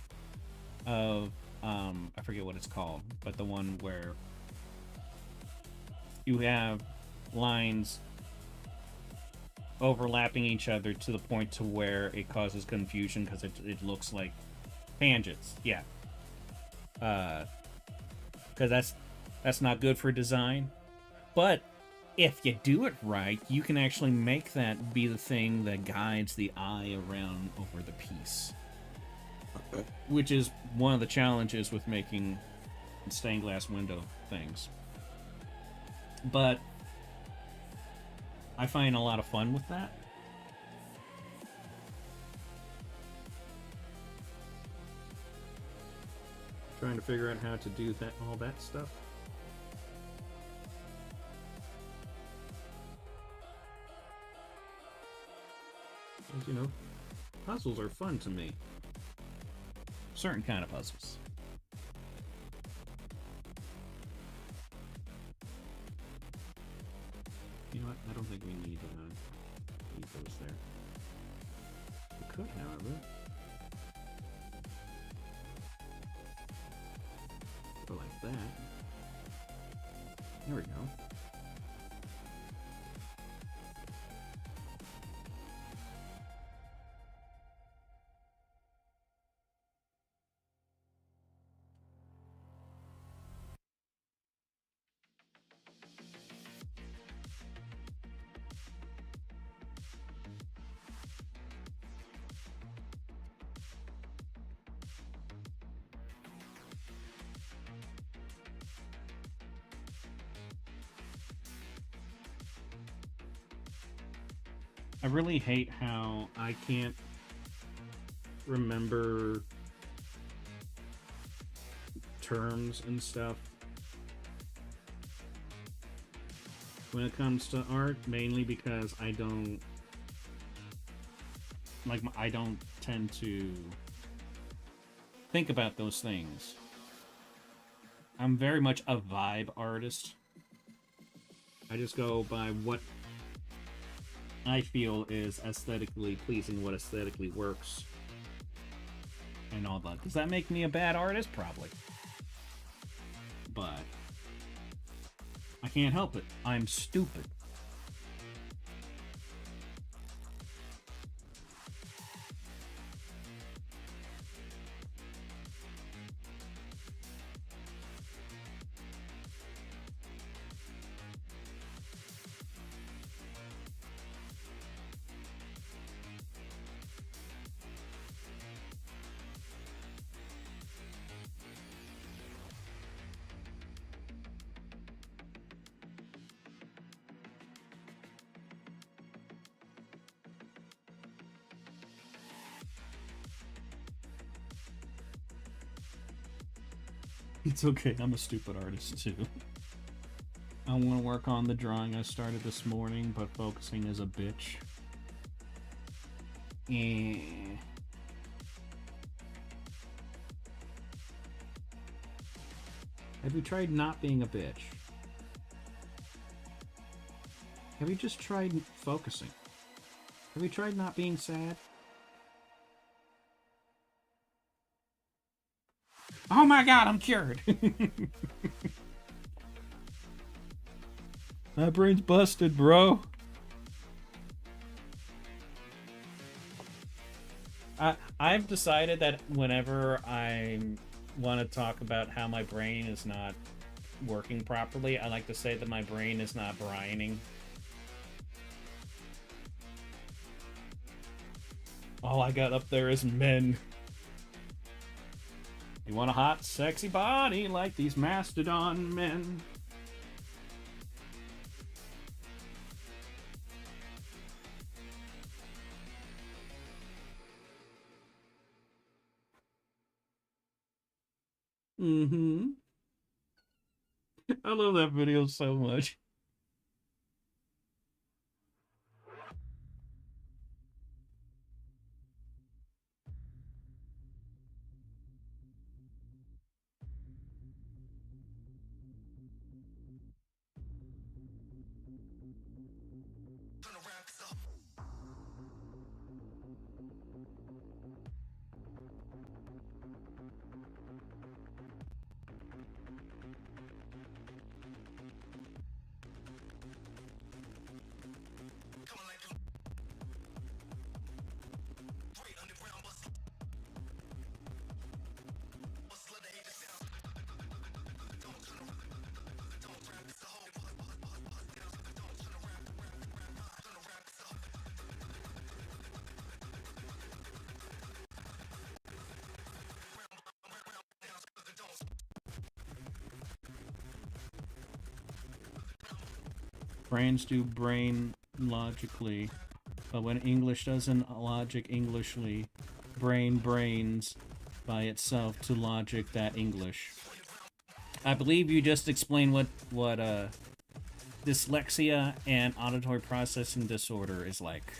of I forget what it's called, but the one where you have lines overlapping each other to the point to where it causes confusion because it looks like tangents. Yeah, because that's not good for design. But if you do it right, you can actually make that be the thing that guides the eye around over the piece. Which is one of the challenges with making stained glass window things. But I find a lot of fun with that. Trying to figure out how to do that, all that stuff. And, you know, puzzles are fun to me. Certain kind of puzzles. You know what? I don't think we need those there. We could, however. Go like that. There we go. I really hate how I can't remember terms and stuff when it comes to art, mainly because I don't tend to think about those things. I'm very much a vibe artist. I just go by what I feel is aesthetically pleasing, what aesthetically works, and all that. Does that make me a bad artist? Probably. But I can't help it. I'm stupid. It's okay, I'm a stupid artist too. I want to work on the drawing I started this morning, but focusing is a bitch. Have you tried not being a bitch? Have you just tried focusing? Have you tried not being sad? Oh my god, I'm cured! My brain's busted, bro. I've decided that whenever I want to talk about how my brain is not working properly, I like to say that my brain is not brianing. All I got up there is men. You want a hot, sexy body like these mastodon men. Mm-hmm. I love that video so much. Brains do brain logically, but when English doesn't logic Englishly, brain brains by itself to logic that English. I believe you just explained what dyslexia and auditory processing disorder is like.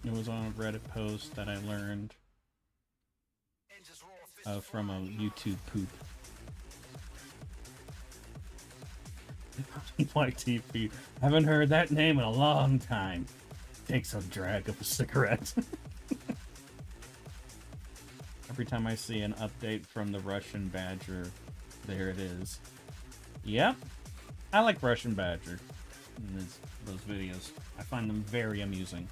It was on a Reddit post that I learned from a YouTube poop. YTP. Haven't heard that name in a long time. Takes a drag of a cigarette. Every time I see an update from the Russian Badger, there it is. Yep. I like Russian Badger in those videos. I find them very amusing.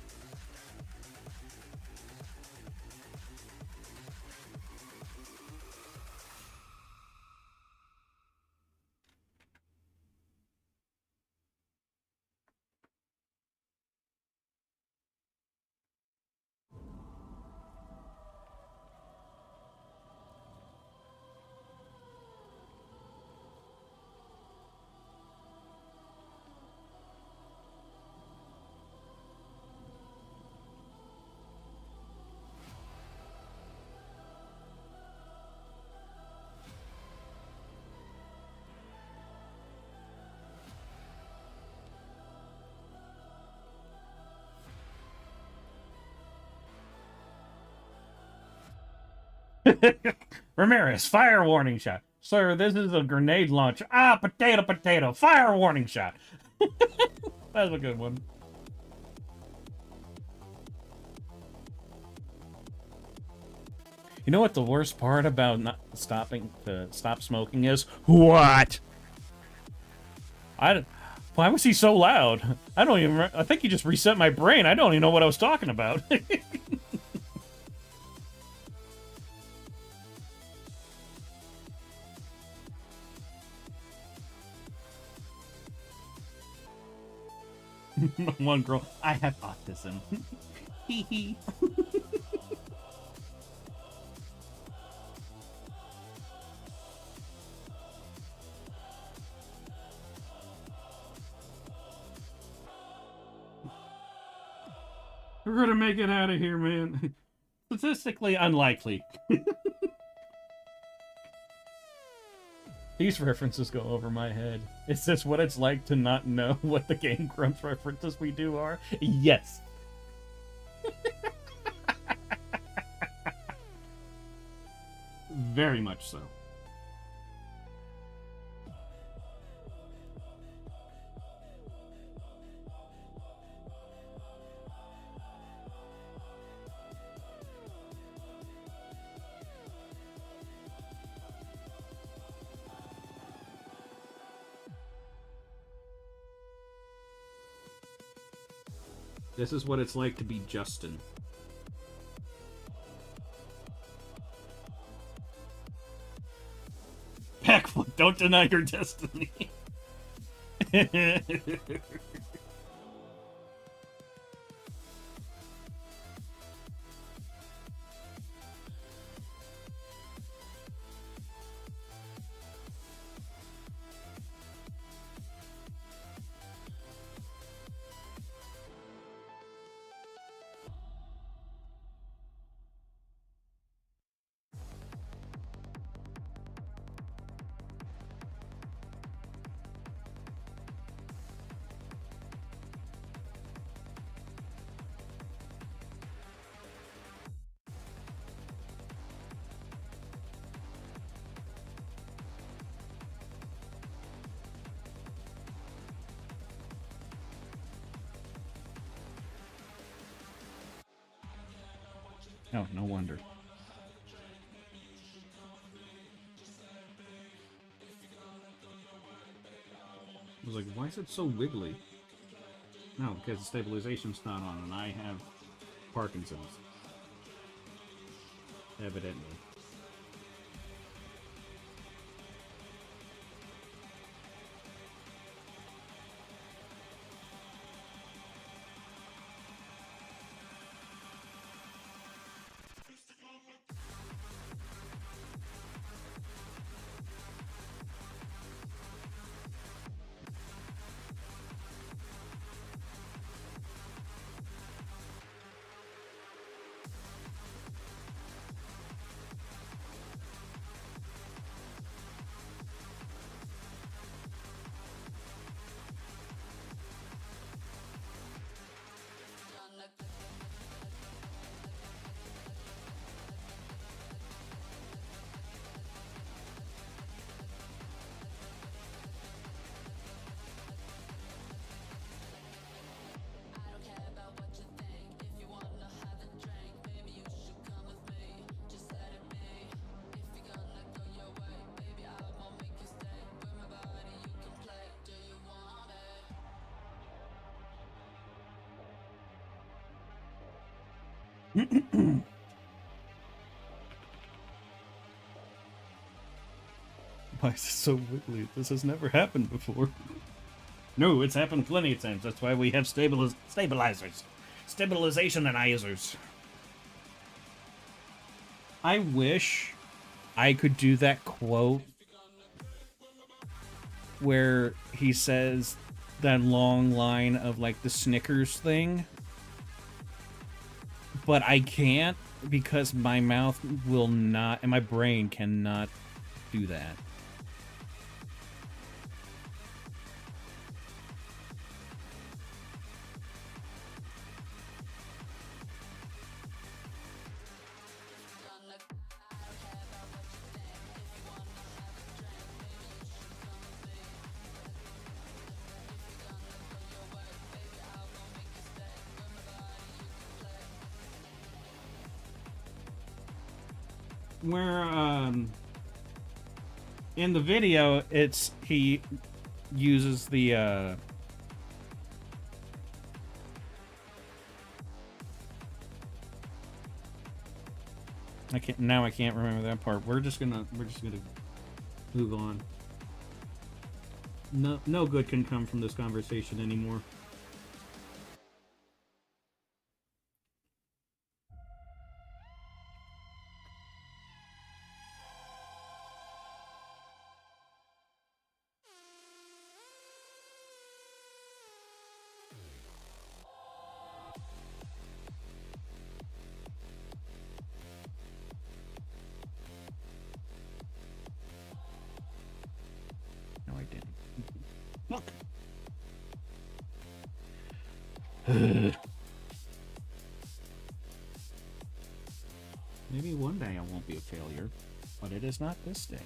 Ramirez, fire warning shot. Sir, this is a grenade launcher. Ah, potato, potato. Fire warning shot. That's a good one. You know what the worst part about not stopping to stop smoking is? What? Why was he so loud? I don't even. I think he just reset my brain. I don't even know what I was talking about. One girl. I have autism. Hee hee. We're gonna make it out of here, man. Statistically unlikely. These references go over my head. Is this what it's like to not know what the Game Grumps references we do are? Yes. Very much so. This is what it's like to be Justin. Packfoot, don't deny your destiny. Oh, no wonder. I was like, why is it so wiggly? No, because the stabilization's not on, and I have Parkinson's. Evidently. Why is it so wiggly? This has never happened before. No, it's happened plenty of times. That's why we have stabilizers. Stabilizationizers. I wish I could do that quote where he says that long line of like the Snickers thing. But I can't because my mouth will not and my brain cannot do that. Where in the video it's he uses the I can't remember that part. We're just gonna move on. No good can come from this conversation anymore. No, I didn't. Look. Maybe one day I won't be a failure, but it is not this day.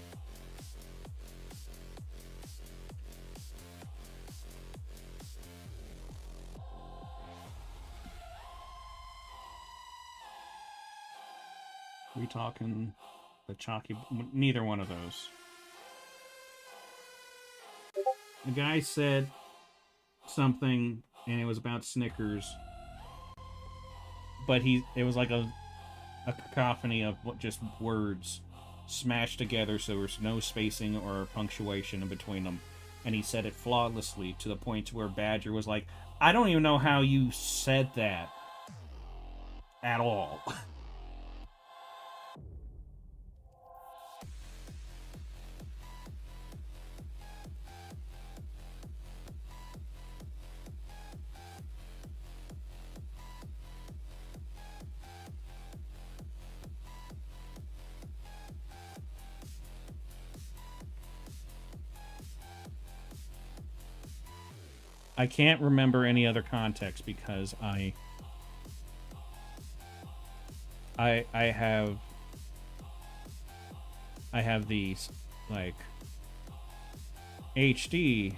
We talking the chalky? Neither one of those. The guy said something, and it was about Snickers, but it was like a cacophony of just words smashed together, so there's no spacing or punctuation in between them. And he said it flawlessly to the point where Badger was like, I don't even know how you said that at all. I can't remember any other context because I have these like HD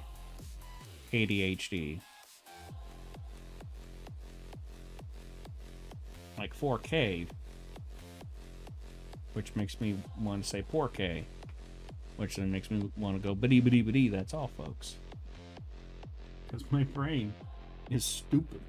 ADHD, like 4K which makes me want to say porque, which then makes me want to go biddy biddy biddy. That's all, folks. Because my brain is stupid.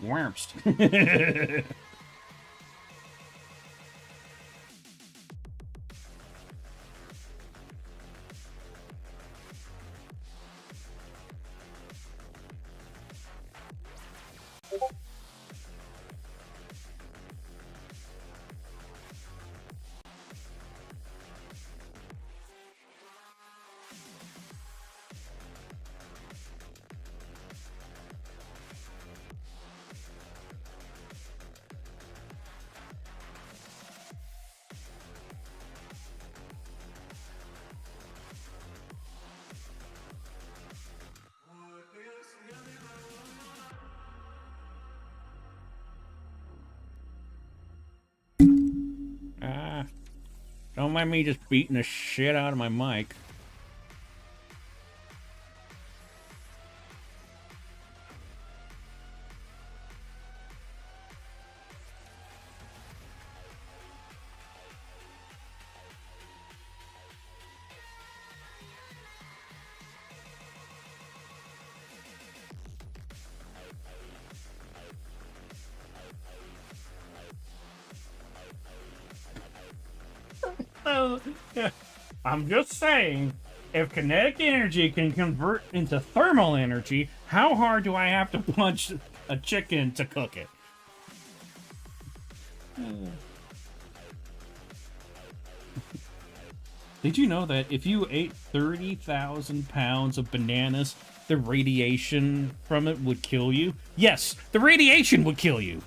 Wormst. Don't mind me just beating the shit out of my mic. I'm just saying, if kinetic energy can convert into thermal energy, how hard do I have to punch a chicken to cook it? Did you know that if you ate 30,000 pounds of bananas, the radiation from it would kill you? Yes, the radiation would kill you.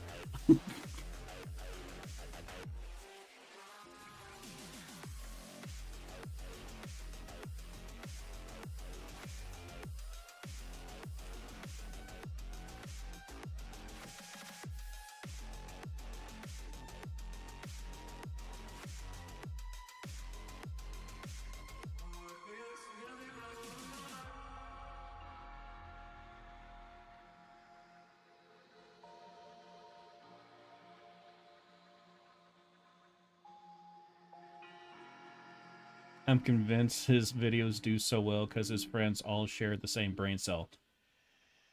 I'm convinced his videos do so well because his friends all share the same brain cell.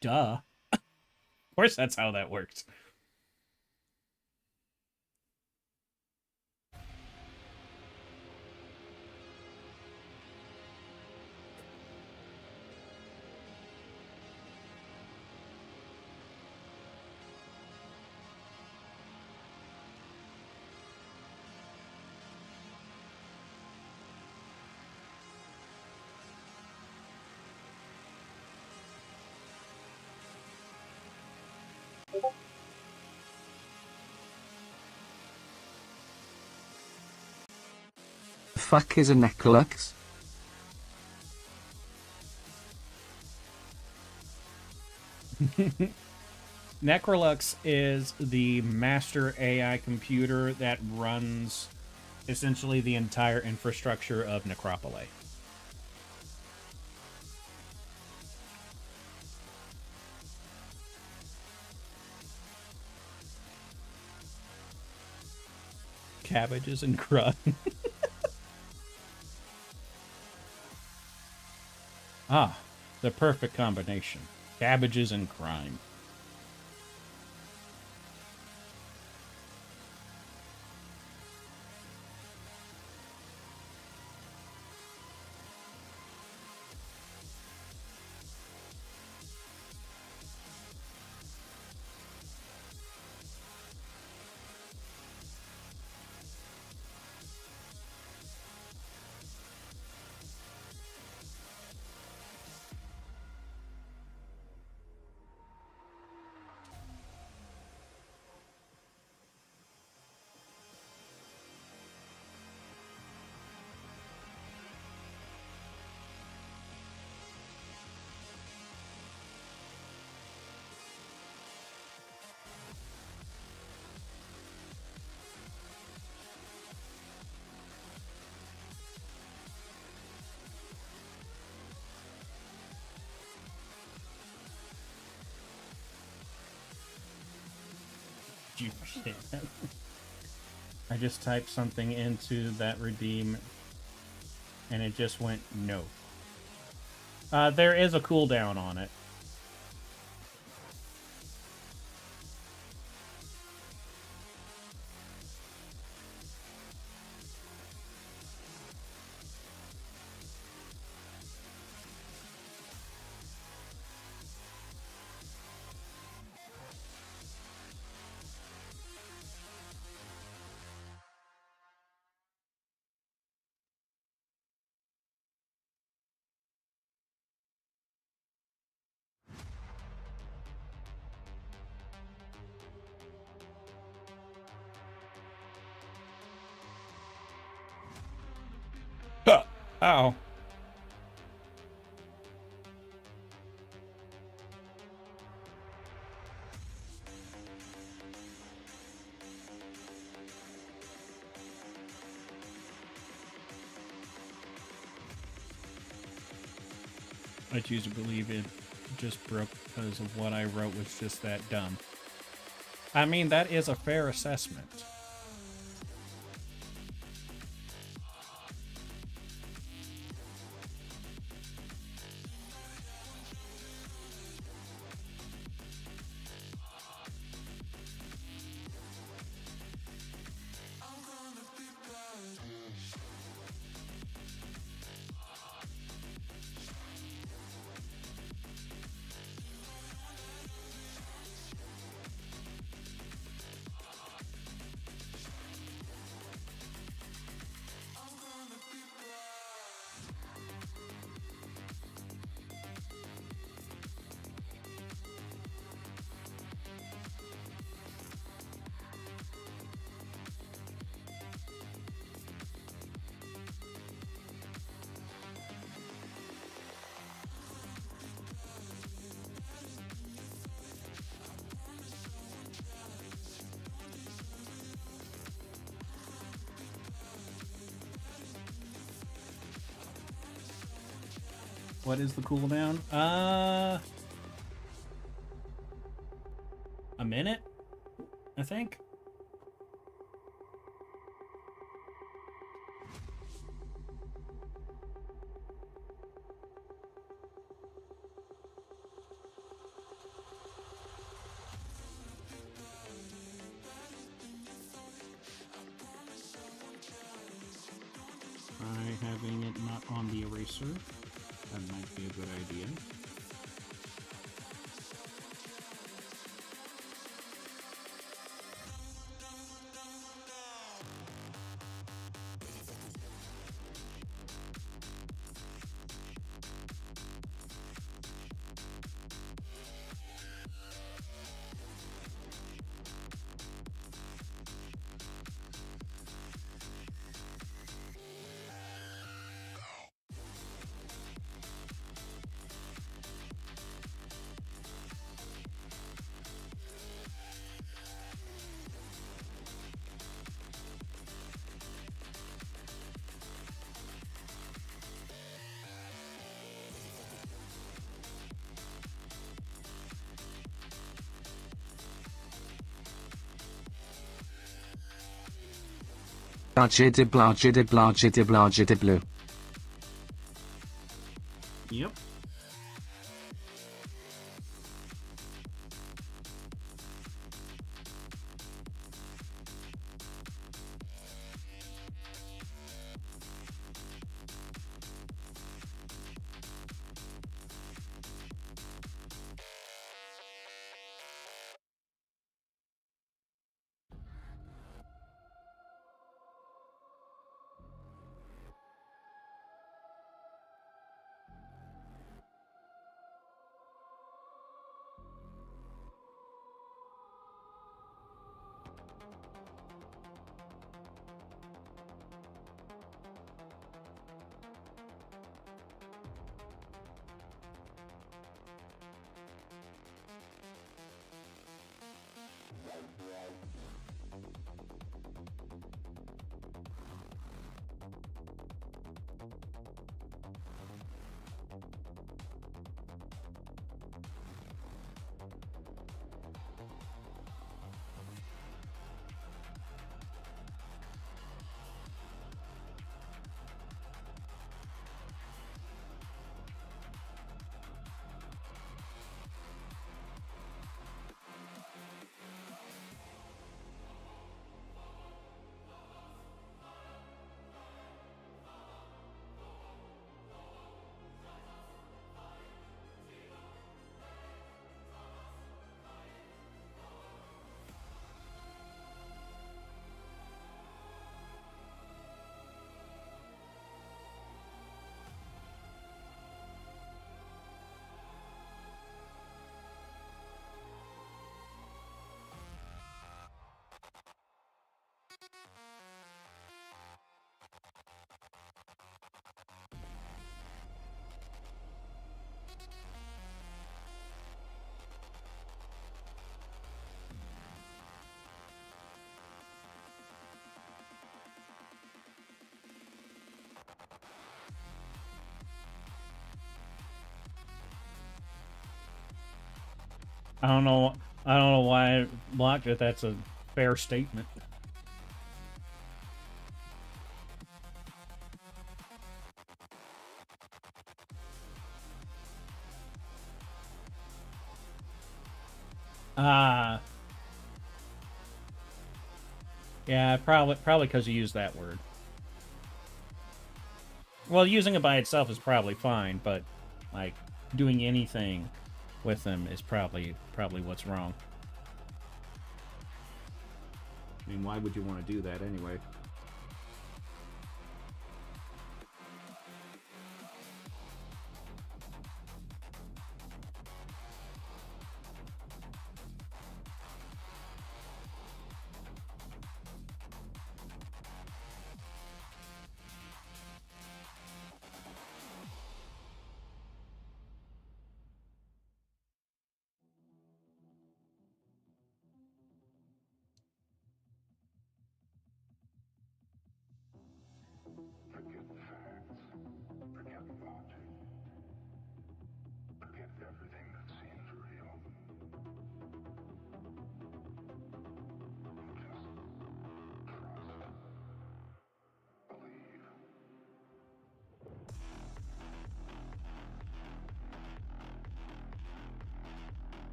Duh. Of course that's how that works. Fuck is a Necrolux? Necrolux is the master AI computer that runs essentially the entire infrastructure of Necropole. Cabbages and crud. Ah, the perfect combination. Cabbages and crime. You shit. I just typed something into that redeem and it just went no. There is a cooldown on it. Ow. I choose to believe it just broke because of what I wrote was just that dumb. I mean, that is a fair assessment. What is the cooldown? A minute, I think. Try having it not on the eraser. That might be a good idea. Bleu. Yep. I don't know. I don't know why I blocked it. That's a fair statement. Ah, yeah, probably because you used that word. Well, using it by itself is probably fine, but like doing anything with them is probably what's wrong. I mean, why would you want to do that anyway? Forget facts. Forget logic. Forget everything that seems real. Just trust. Believe.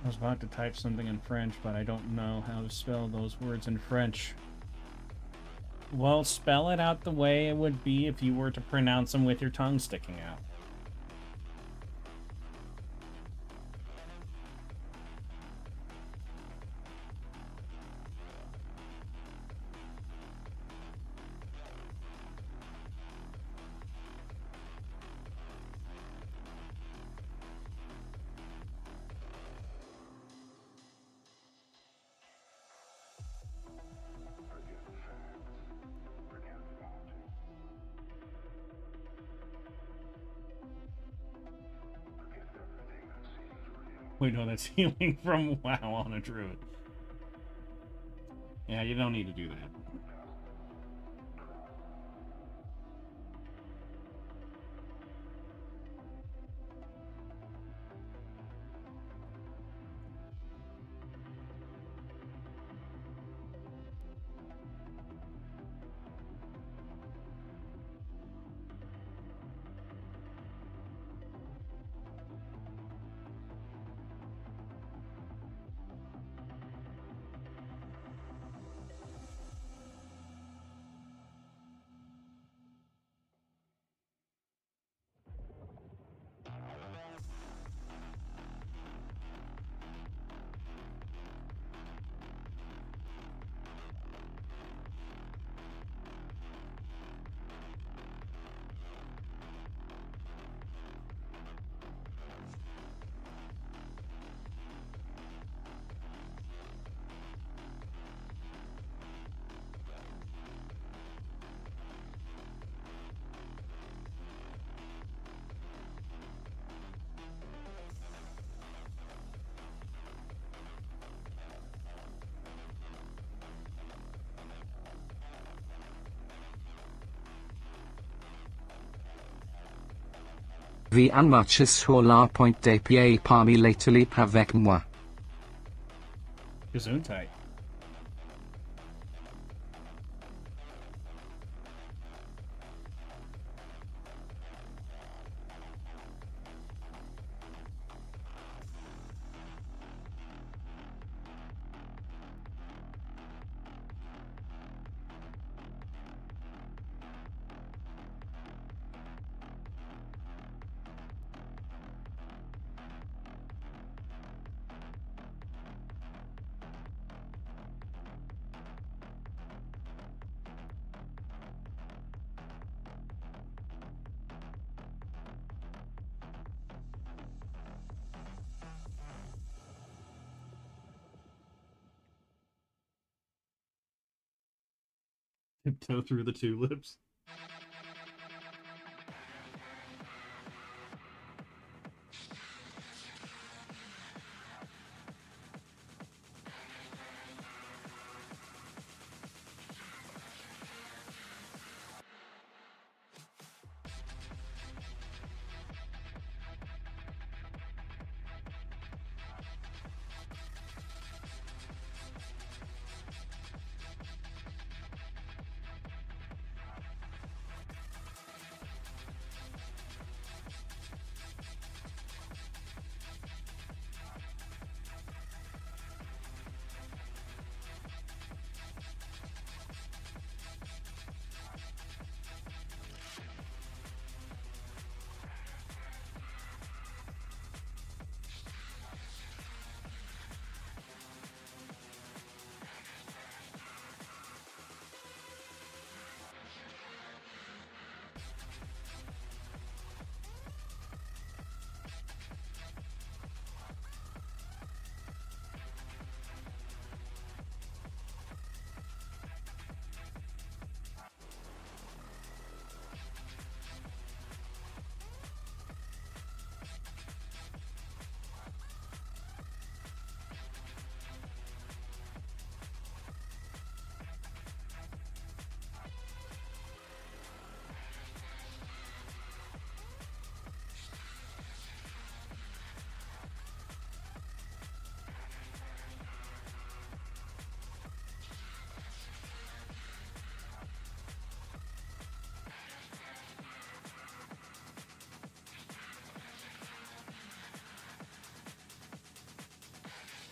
I was about to type something in French, but I don't know how to spell those words in French. Well, spell it out the way it would be if you were to pronounce them with your tongue sticking out. Forget facts. Forget logic. Forget everything that seems real. Wait, no, that's healing from WoW on a druid. Yeah, you don't need to do that. Viens marcher sur la pointe des pieds parmi les tulipes avec moi. Gesundheit. Tiptoe through the tulips.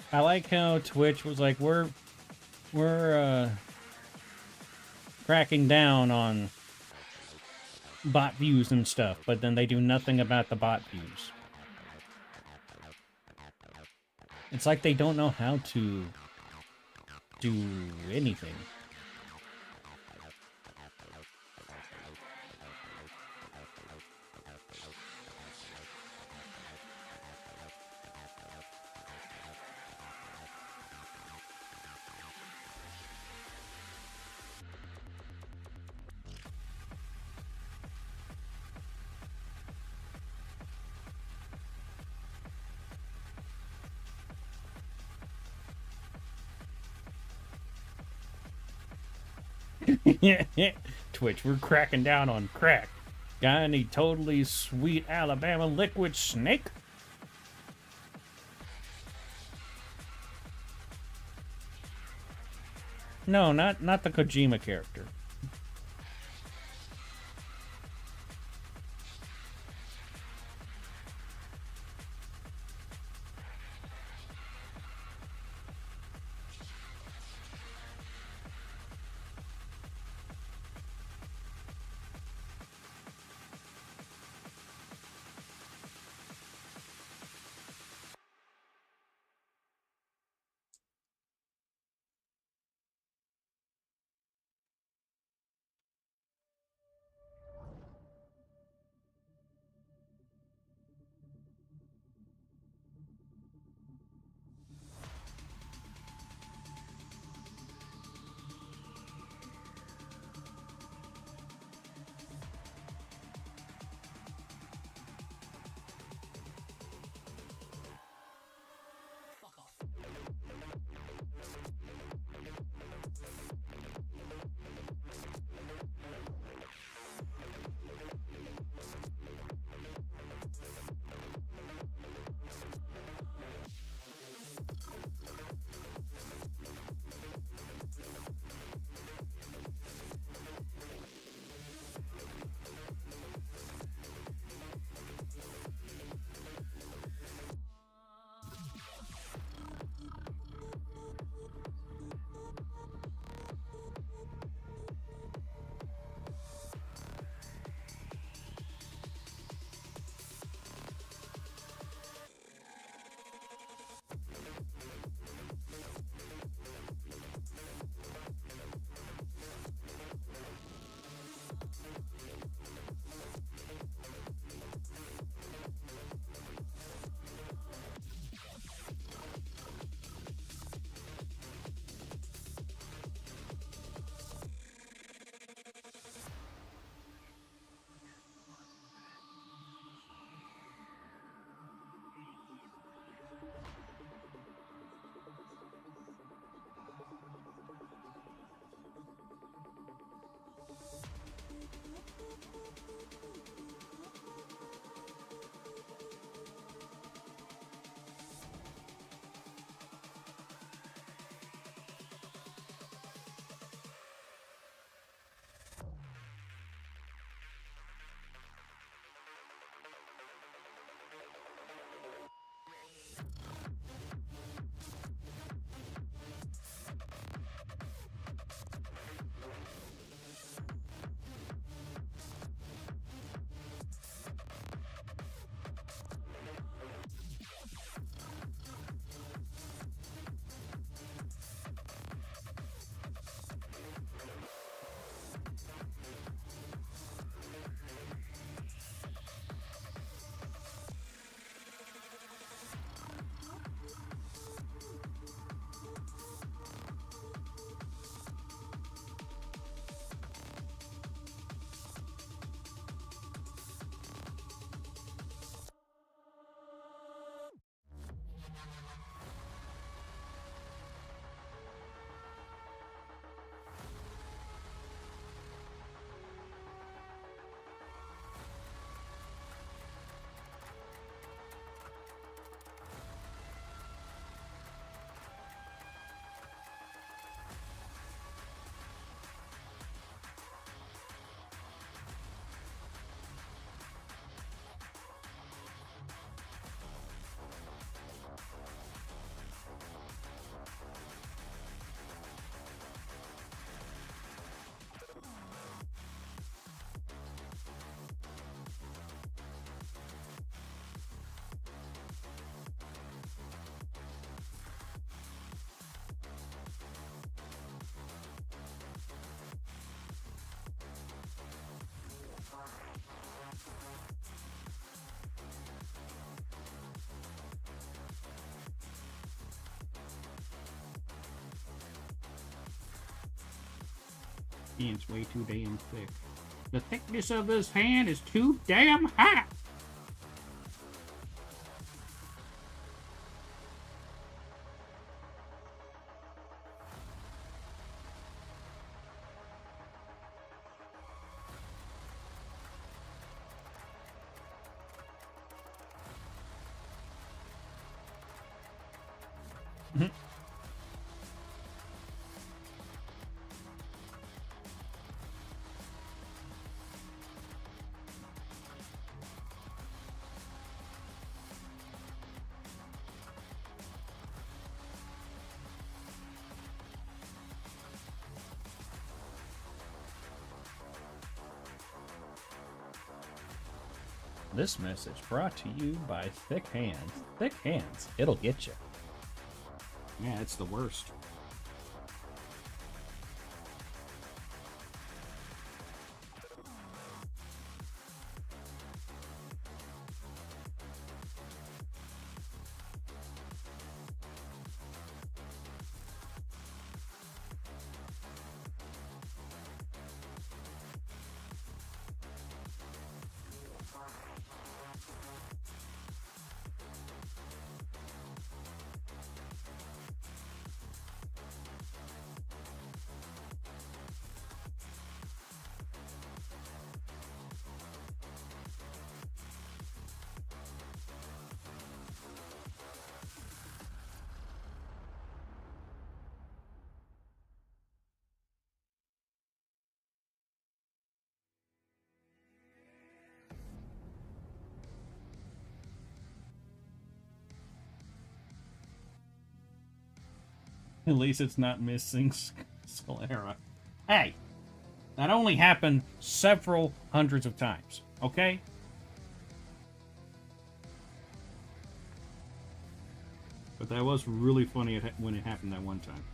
I like how Twitch was like, we're cracking down on bot views and stuff, but then they do nothing about the bot views. It's like they don't know how to do anything. Twitch, we're cracking down on crack. Got any totally sweet Alabama liquid snake? No, not the Kojima character. It's way too damn thick. The thickness of this hand is too damn hot. This message brought to you by Thick Hands. Thick Hands, it'll get you. Yeah, it's the worst. At least it's not missing sclera. Hey, that only happened several hundreds of times, okay? But that was really funny when it happened that one time.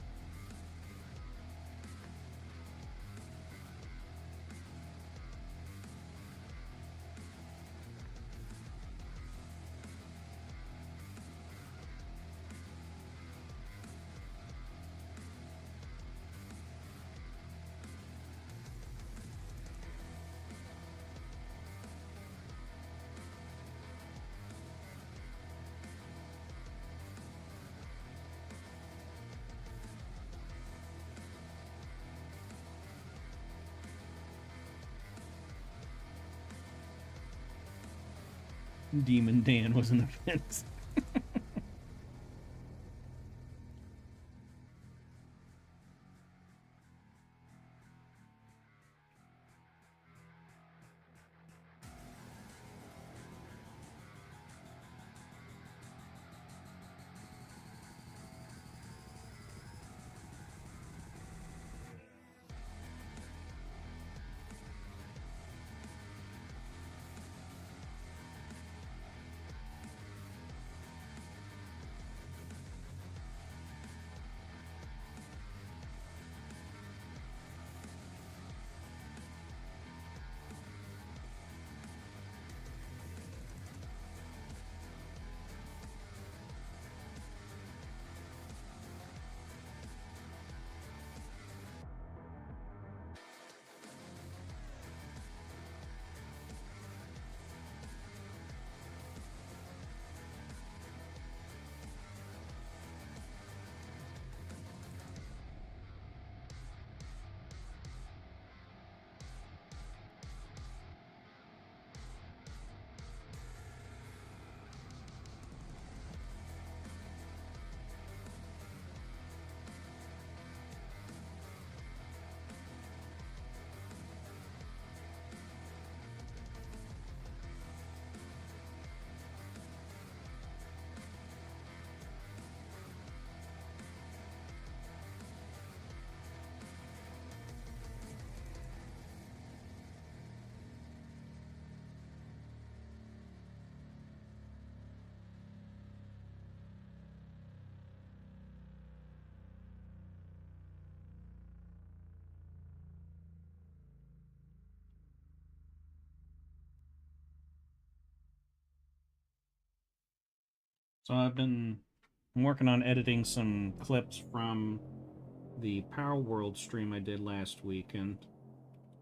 Demon Dan was an offense. So I'm working on editing some clips from the Power World stream I did last week, and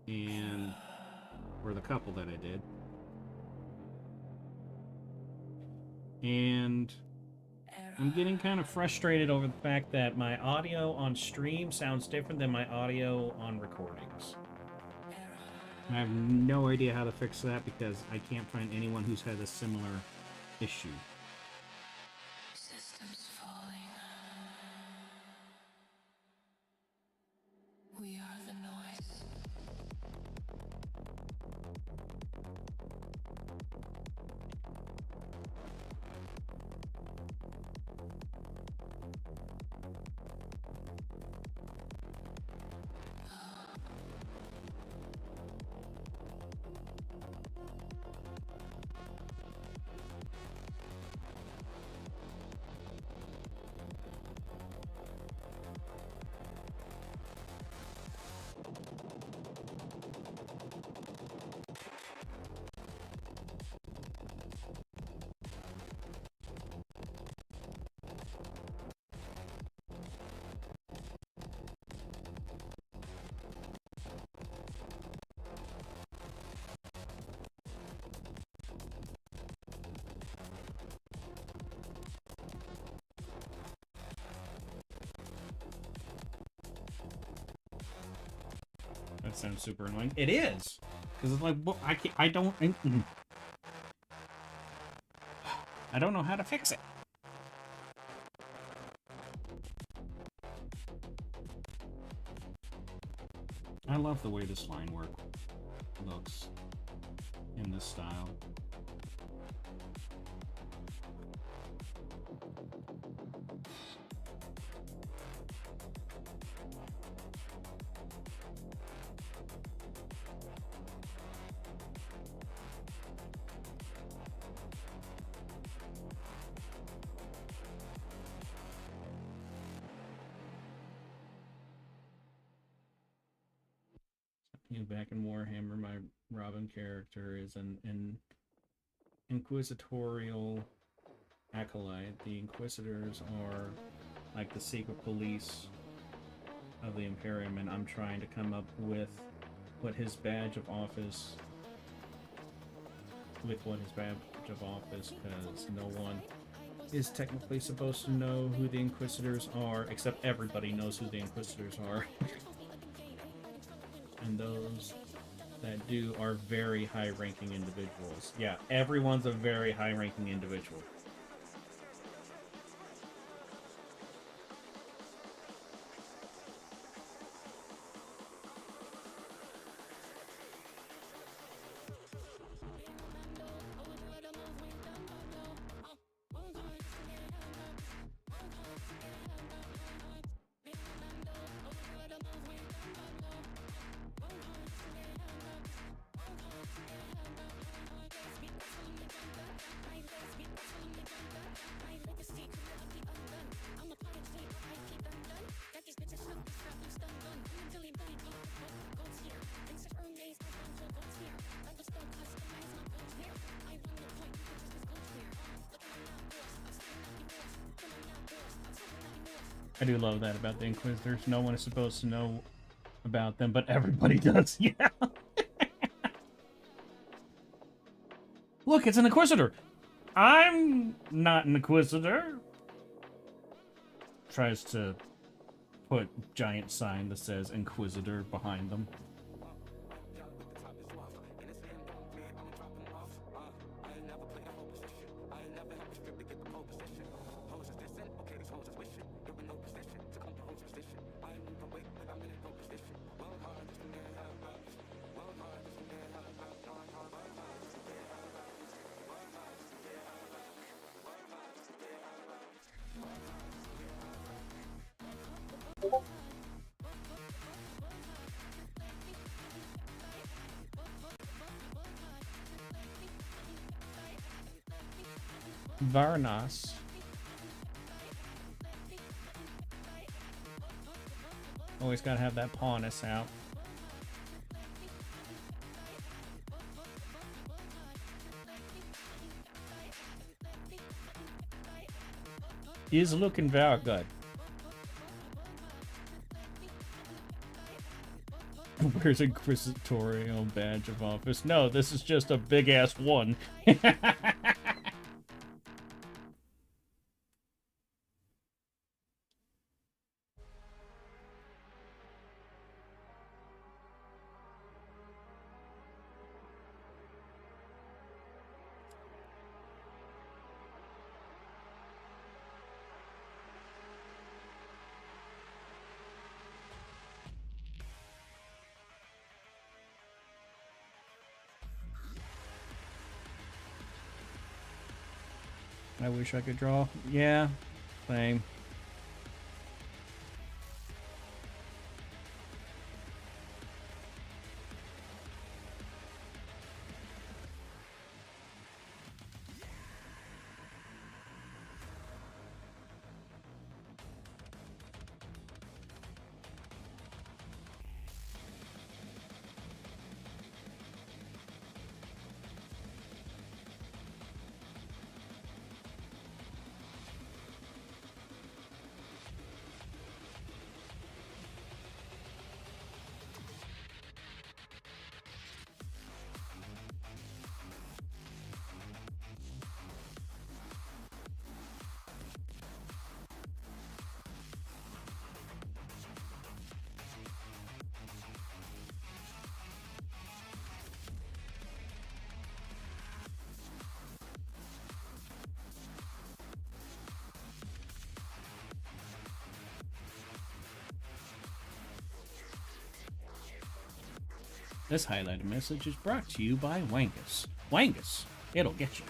and or the couple that I did. And I'm getting kind of frustrated over the fact that my audio on stream sounds different than my audio on recordings. I have no idea how to fix that because I can't find anyone who's had a similar issue. Systems falling. We are the noise. That sounds super annoying. It is, because it's like, well, I don't know how to fix it. I love the way this line work looks in this style. Back in Warhammer, my Robin character is an inquisitorial acolyte. The Inquisitors are like the secret police of the Imperium, and I'm trying to come up with what his badge of office, because no one is technically supposed to know who the Inquisitors are, except everybody knows who the Inquisitors are. And those that do are very high-ranking individuals. Yeah, everyone's a very high-ranking individual. I do love that about the Inquisitors. No one is supposed to know about them, but everybody does. Yeah. Look, it's an Inquisitor. I'm not an Inquisitor. Tries to put giant sign that says Inquisitor behind them. Varnas. Always gotta have that pawness out. He's looking very good. Where's Inquisitorial badge of office? No, this is just a big ass one. I wish I could draw. Yeah, same. This highlighted message is brought to you by Wangus. Wangus, it'll get you.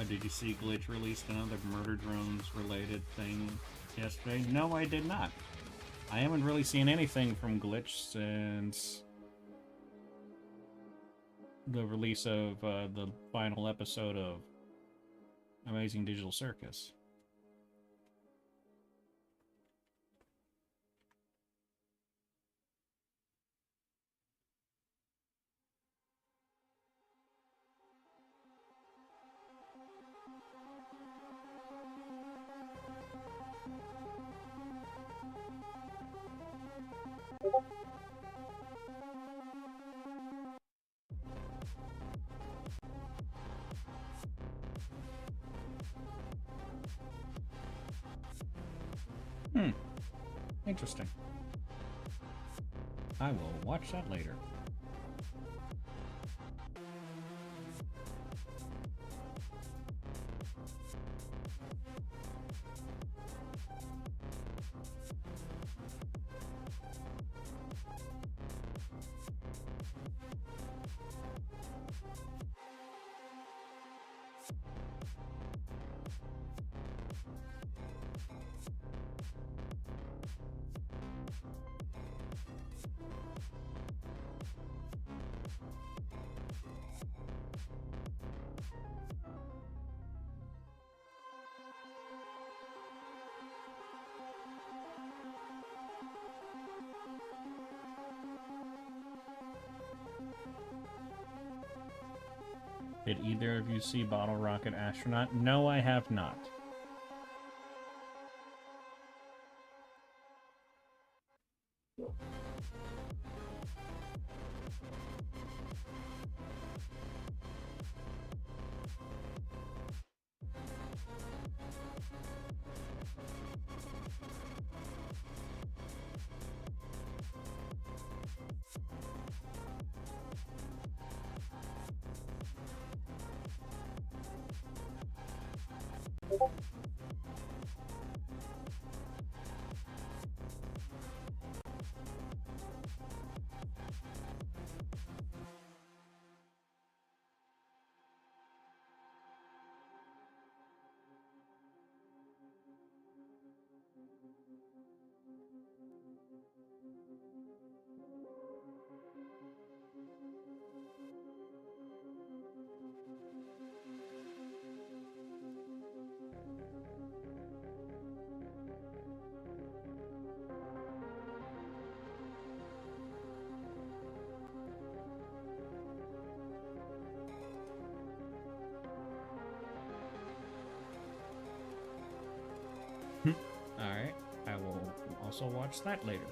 Did you see Glitch released another Murder Drones related thing yesterday? No, I did not. I haven't really seen anything from Glitch since the release of the final episode of Amazing Digital Circus. Interesting. I will watch that later. Did either of you see Bottle Rocket Astronaut? No, I have not. Alright, I will also watch that later.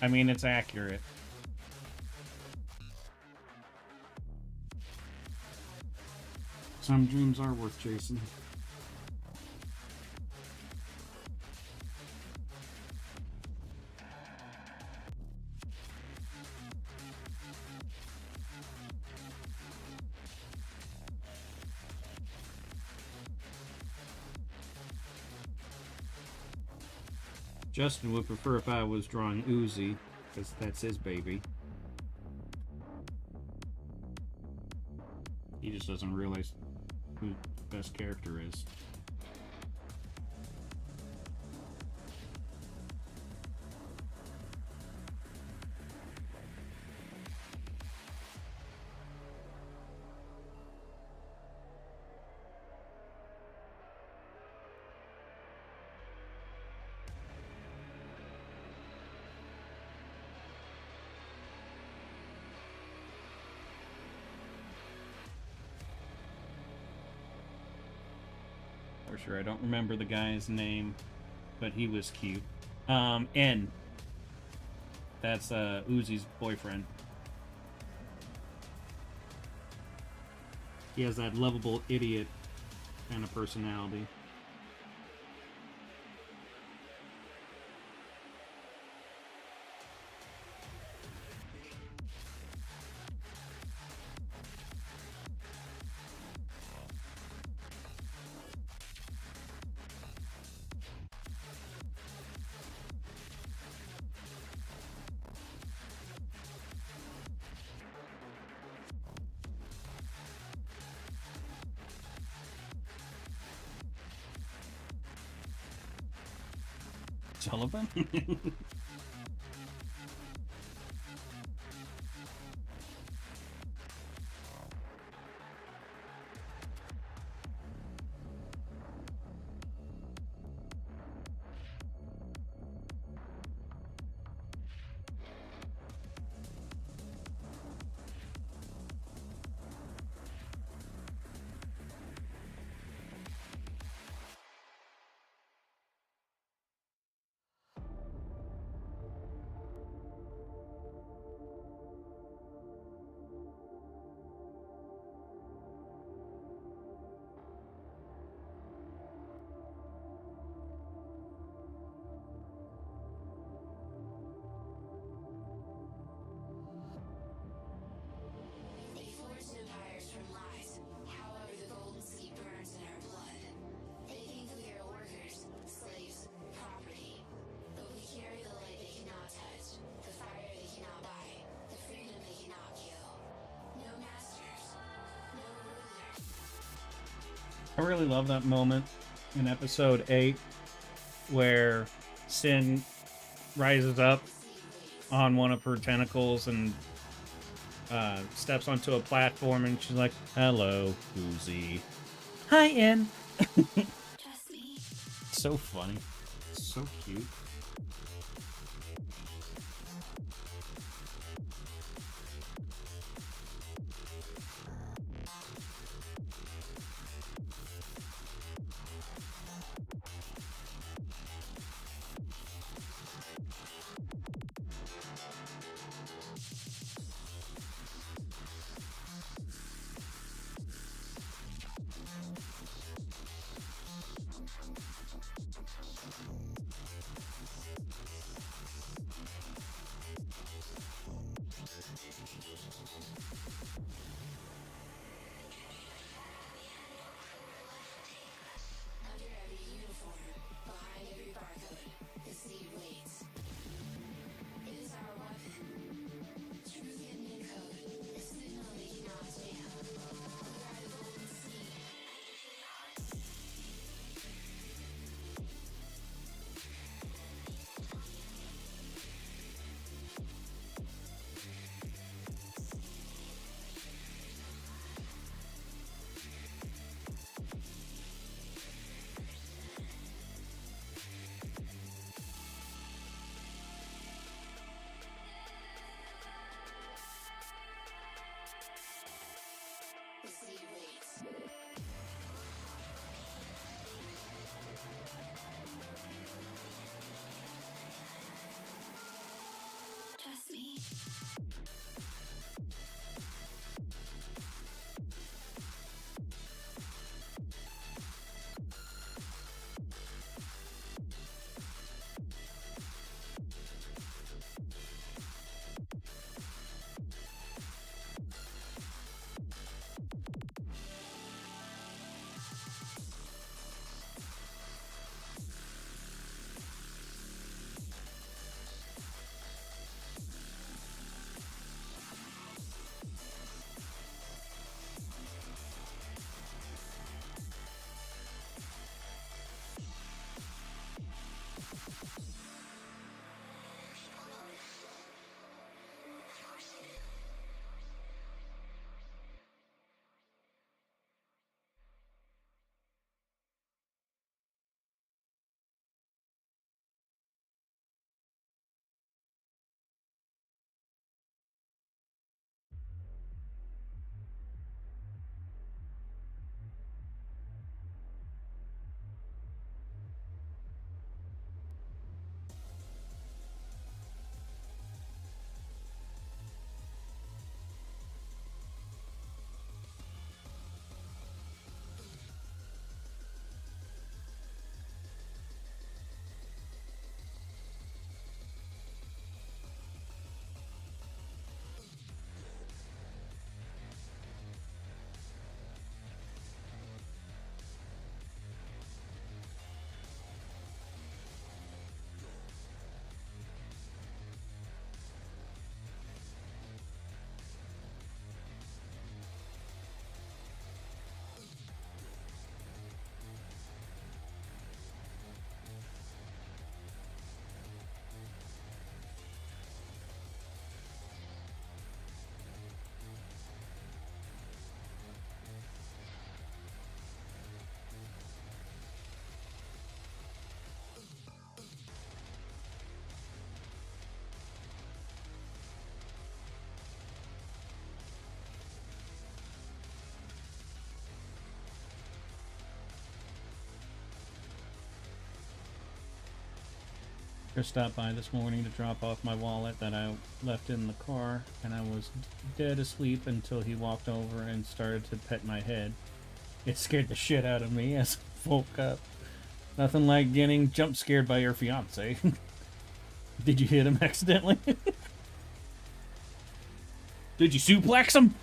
I mean, it's accurate. Some dreams are worth chasing. Justin would prefer if I was drawing Uzi, because that's his baby. He just doesn't realize who the best character is. For sure, I don't remember the guy's name, but he was cute. N. That's Uzi's boyfriend. He has that lovable idiot kind of personality. Sullivan? They forged empires from lies. However, the golden sea burns in our blood. They think we are workers, slaves, property. But we carry the light they cannot touch, the fire they cannot buy, the freedom they cannot kill. No masters, no rulers. I really love that moment in episode 8 where Sin rises up on one of her tentacles and steps onto a platform, and she's like, "Hello, Uzi." Hi, N. Trust me. So funny. So cute. Chris stopped by this morning to drop off my wallet that I left in the car, and I was dead asleep until he walked over and started to pet my head. It scared the shit out of me as I woke up. Nothing like getting jump scared by your fiance. Did you hit him accidentally? Did you suplex him?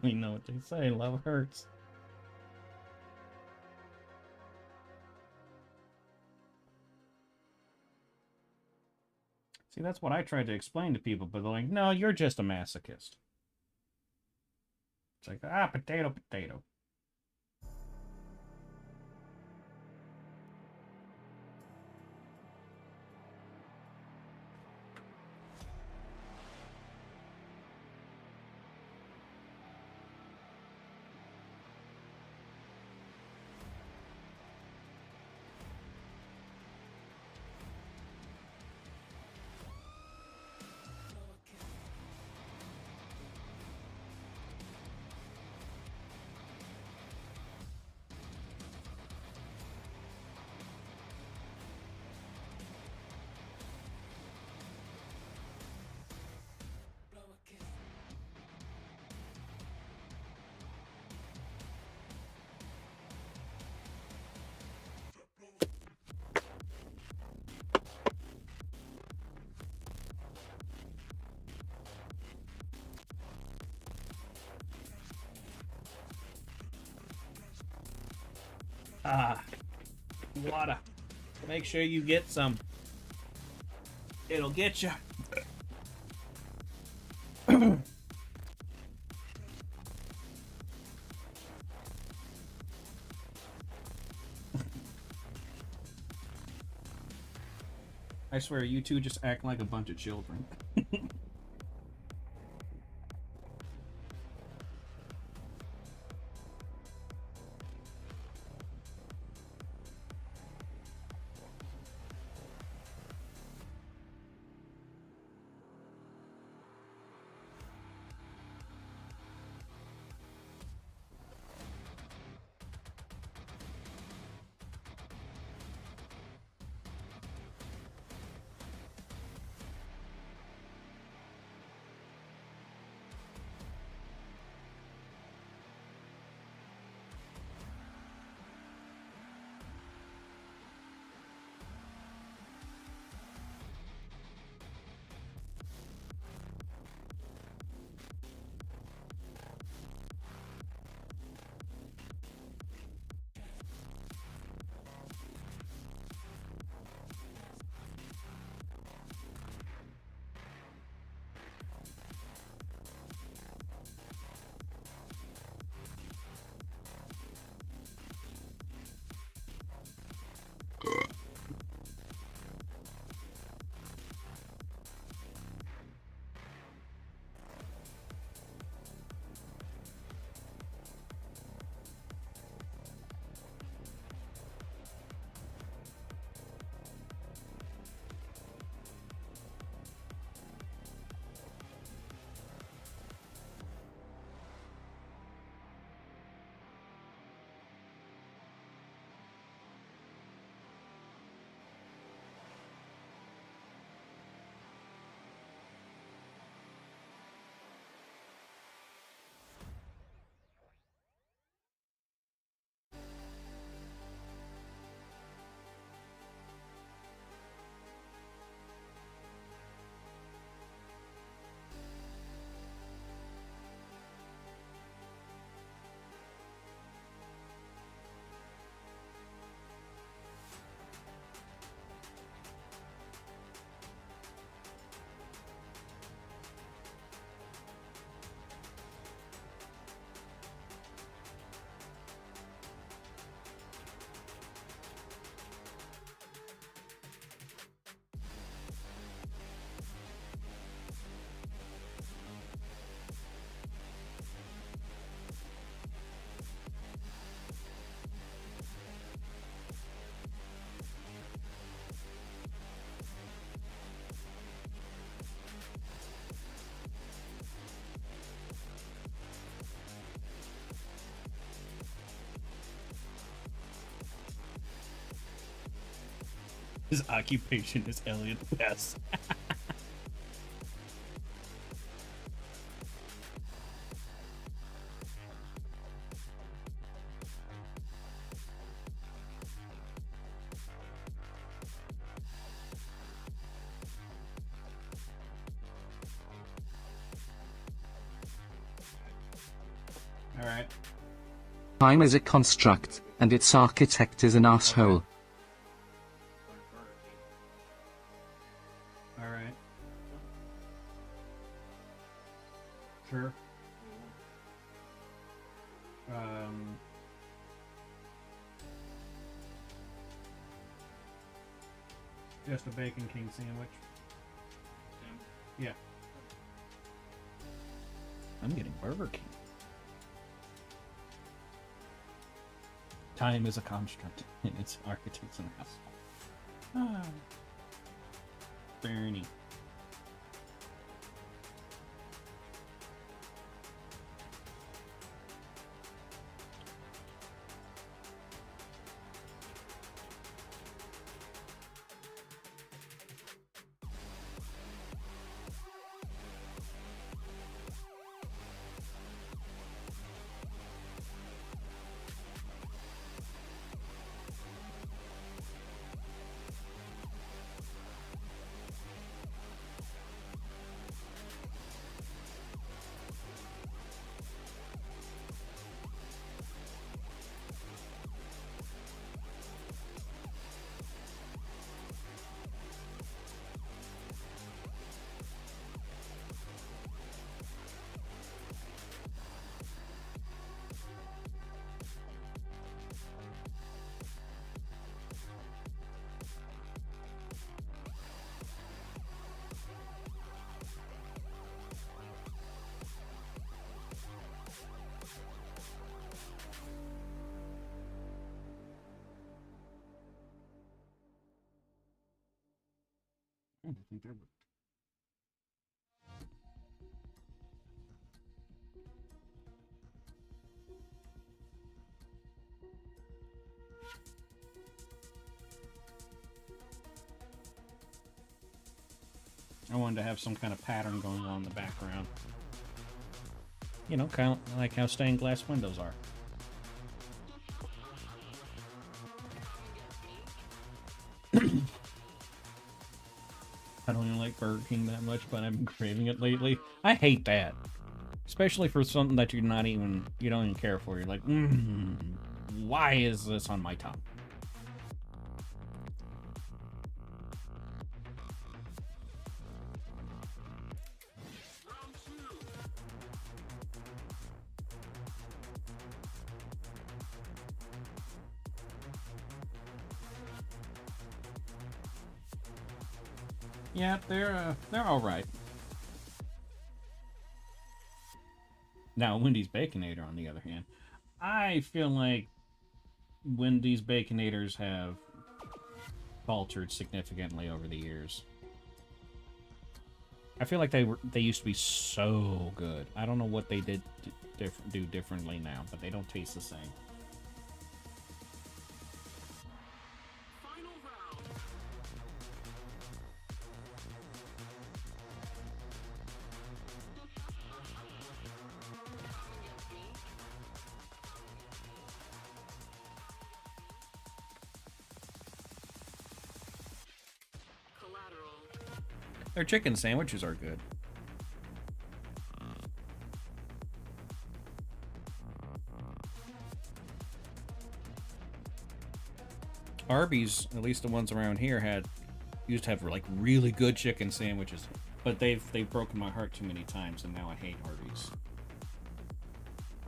We know what they say, love hurts. See, that's what I tried to explain to people, but they're like, no, you're just a masochist. It's like, potato, potato. Water. Make sure you get some. It'll get you. I swear, you two just act like a bunch of children. His occupation is Elliot Best. Alright. Time is a construct, and its architect is an asshole. Alright. Sure. Just a Bacon King sandwich. Yeah. I'm getting Burger King. Time is a construct, and its architect's an asshole. Ah. Bernie. I don't think they're... I wanted to have some kind of pattern going on in the background. You know, kind of like how stained glass windows are. I don't even like Burger King that much, but I've been craving it lately. I hate that. Especially for something that you don't even care for. You're like, why is this on my tongue? Yeah, they're all right. Now, Wendy's Baconator, on the other hand, I feel like Wendy's Baconators have faltered significantly over the years. I feel like they used to be so good. I don't know what they did do differently now, but they don't taste the same. Their chicken sandwiches are good. Arby's, at least the ones around here, used to have like really good chicken sandwiches, but they've broken my heart too many times, and now I hate Arby's.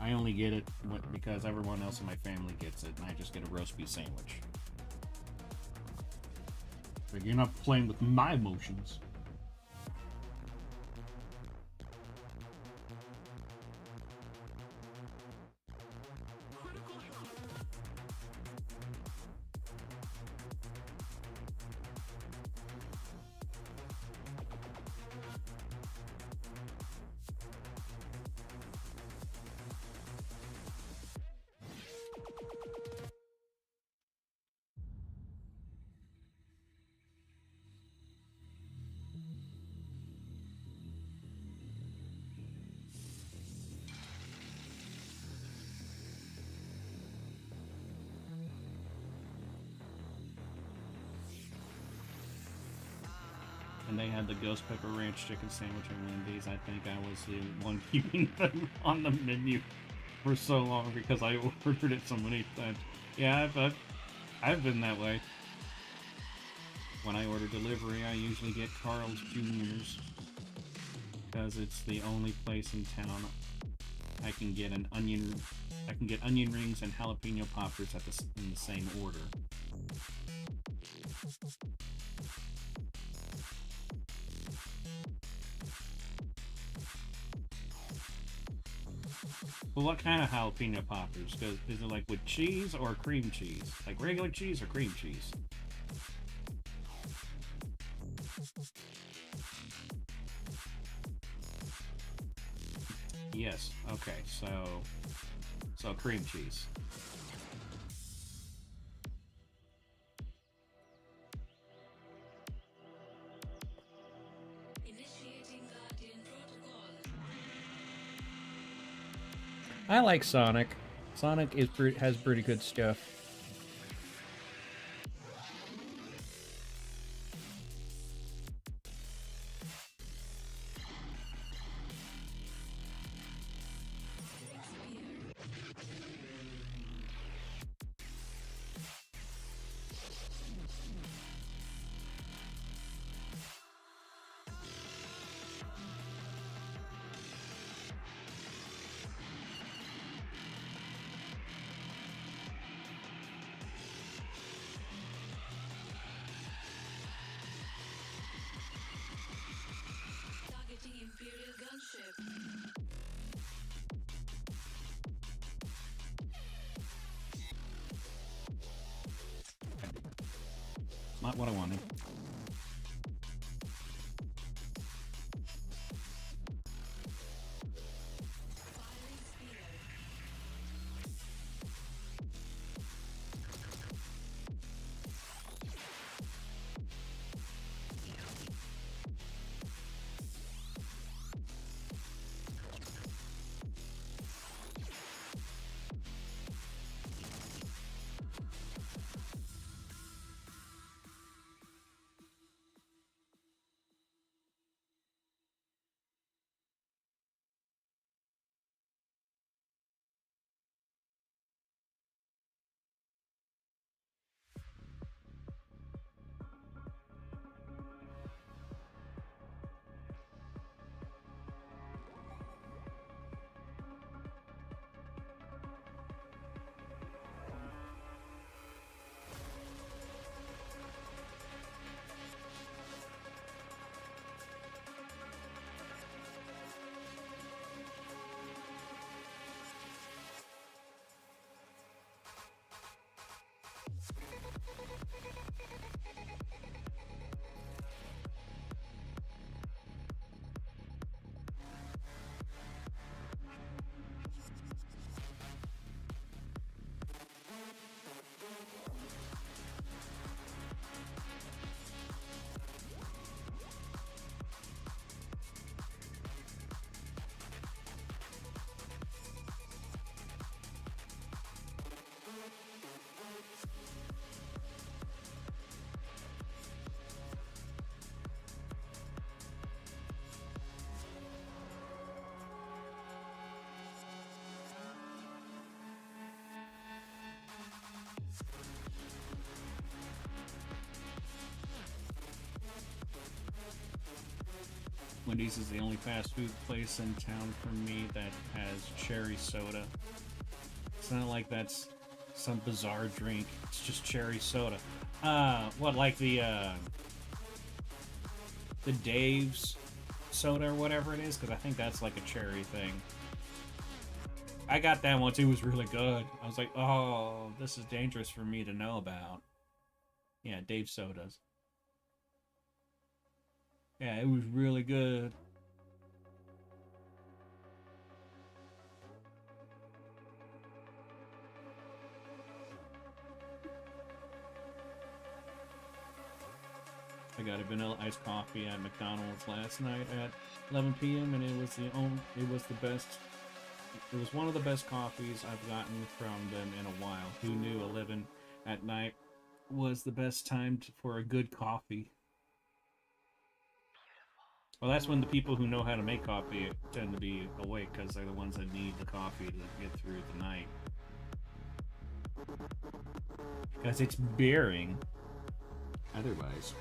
I only get it because everyone else in my family gets it, and I just get a roast beef sandwich. But you're not playing with my emotions. And they had the ghost pepper ranch chicken sandwich at Wendy's. I think I was the one keeping them on the menu for so long because I ordered it so many times. Yeah, I've been that way. When I order delivery, I usually get Carl's Jr.'s because it's the only place in town I can get onion rings and jalapeno poppers in the same order. Well, what kind of jalapeno poppers? Because is it like with cheese or cream cheese? Like regular cheese or cream cheese? Yes. Okay. So cream cheese. Initiating Guardian protocol. I like Sonic. Sonic has pretty good stuff. Targeting Imperial gunship. Not what I wanted. Firing speeder. Wendy's is the only fast food place in town for me that has cherry soda. It's not like that's some bizarre drink. It's just cherry soda. What, like the Dave's soda or whatever it is? Because I think that's like a cherry thing. I got that once. It was really good. I was like, oh, this is dangerous for me to know about. Yeah, Dave's sodas. Yeah, it was really good. I got a vanilla iced coffee at McDonald's last night at 11 p.m. and it was one of the best coffees I've gotten from them in a while. Who knew 11 at night was the best time for a good coffee? Well, that's when the people who know how to make coffee tend to be awake, because they're the ones that need the coffee to get through the night. Because it's bearing. Otherwise.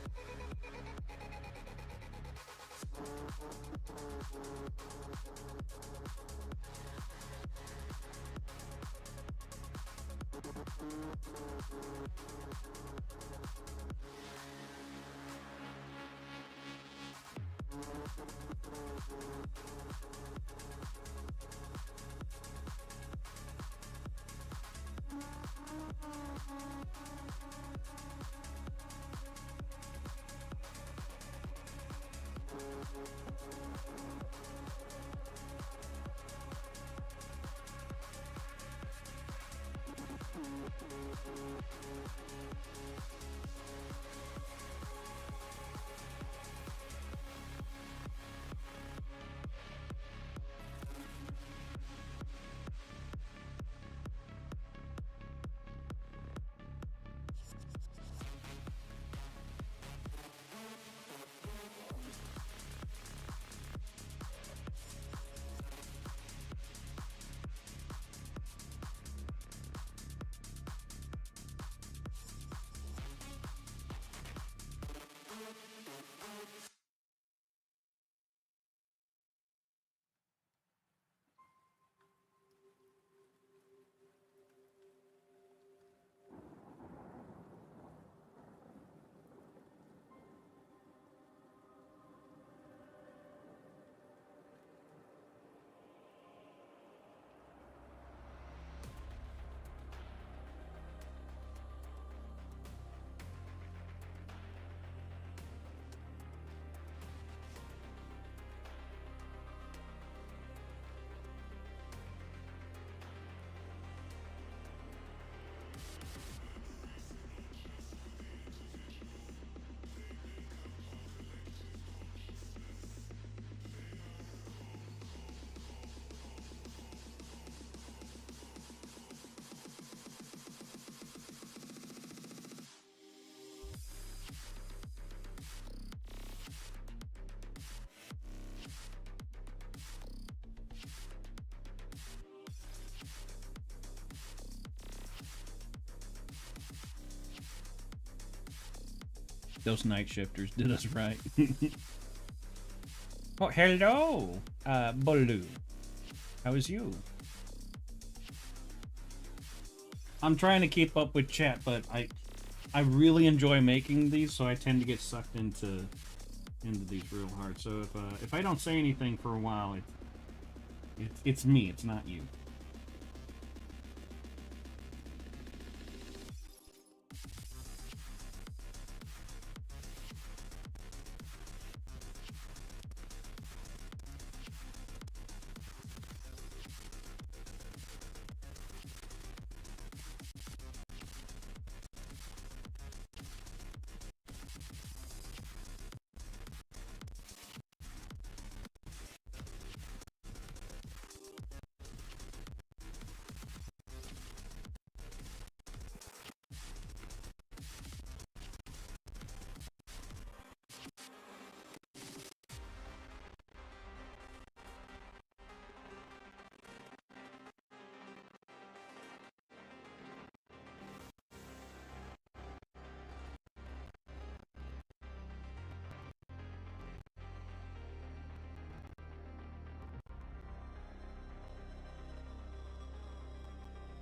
Those night shifters did us right. Oh, hello, Bolu. How is you? I'm trying to keep up with chat, but I really enjoy making these, so I tend to get sucked into these real hard. So if I don't say anything for a while, it's me. It's not you.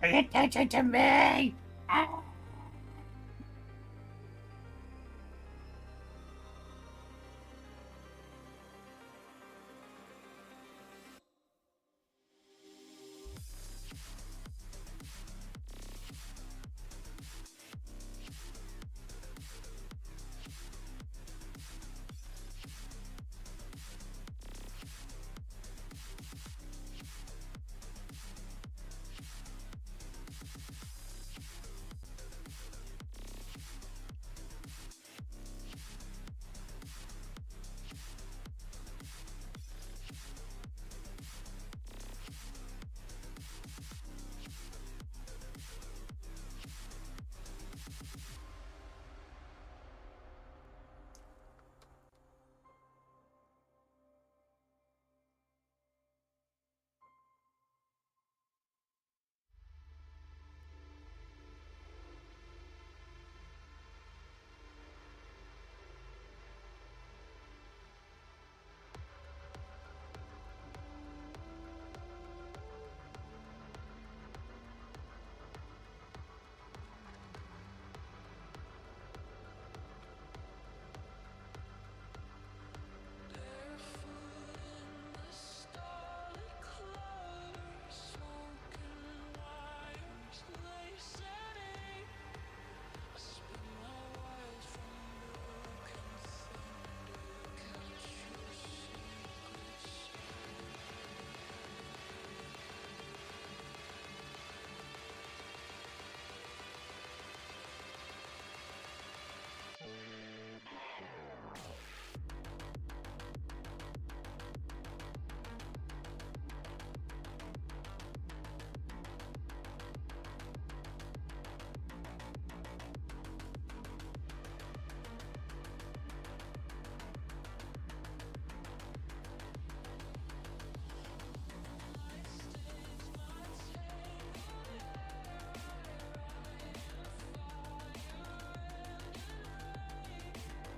Pay attention to me!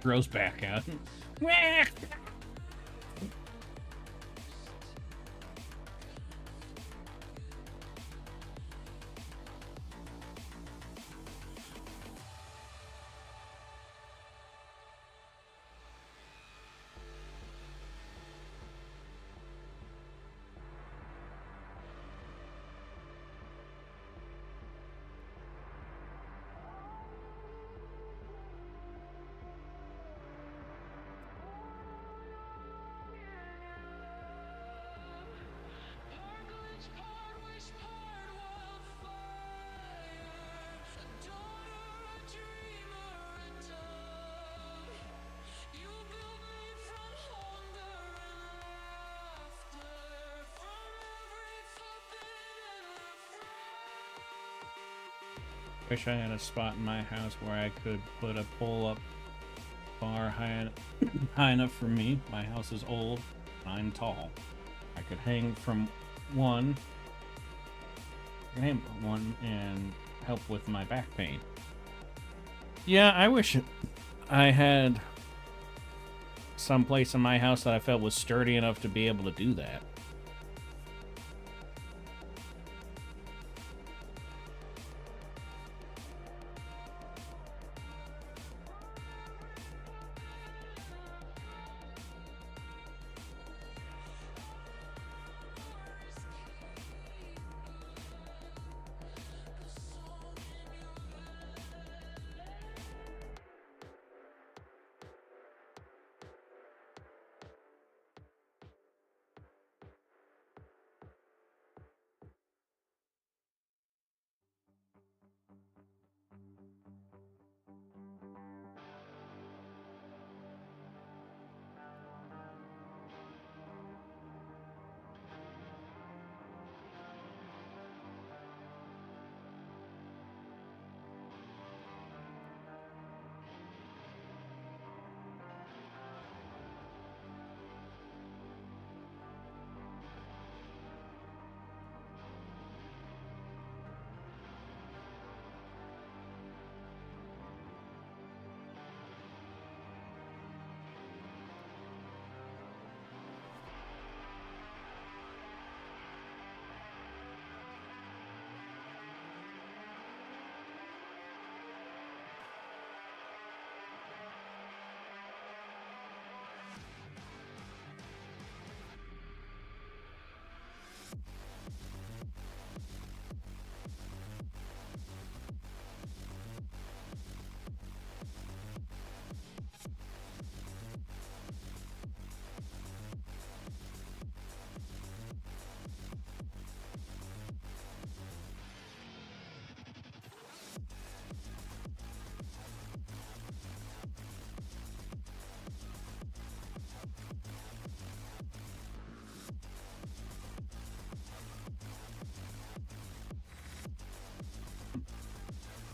Grows back out. Wish I had a spot in my house where I could put a pull-up bar high enough for me. My house is old. I'm tall. I could hang from one and help with my back pain. Yeah, I wish I had some place in my house that I felt was sturdy enough to be able to do that.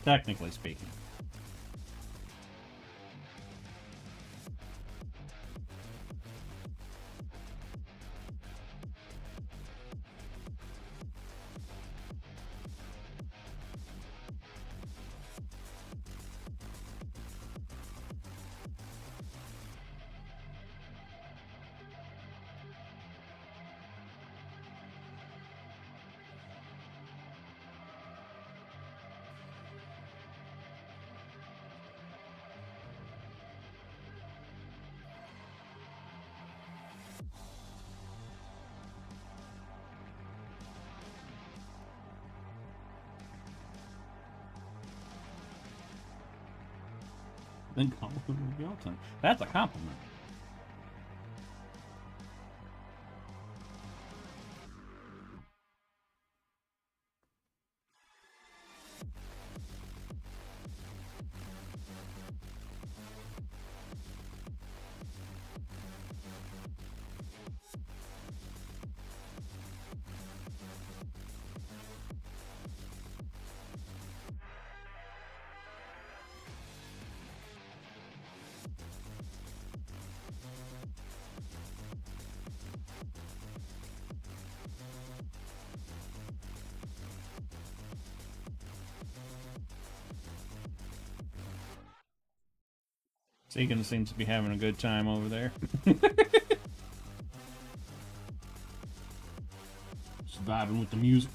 Technically speaking. Then compliment Yelton. That's a compliment. Segan seems to be having a good time over there. Just vibing with the music.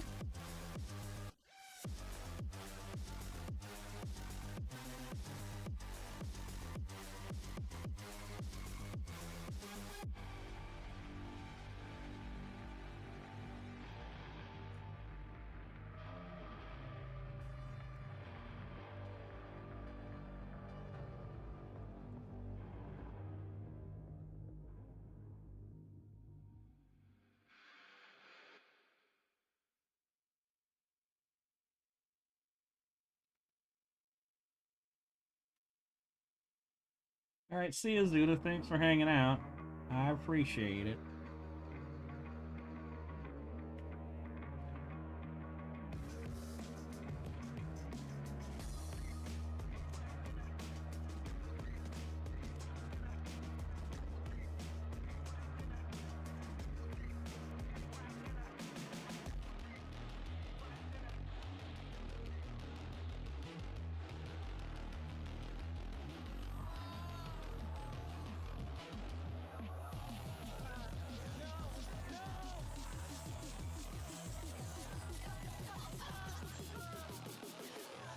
Alright, see you, Zuda. Thanks for hanging out. I appreciate it.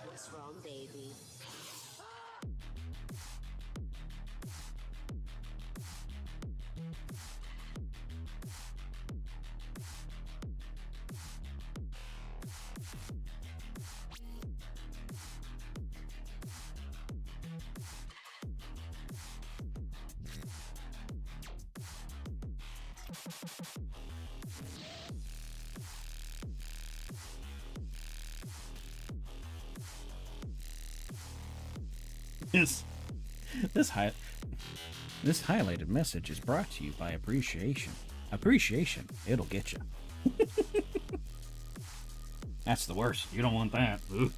What's wrong, baby? This this highlighted message is brought to you by Appreciation. Appreciation, it'll get you. That's the worst. You don't want that. Ugh.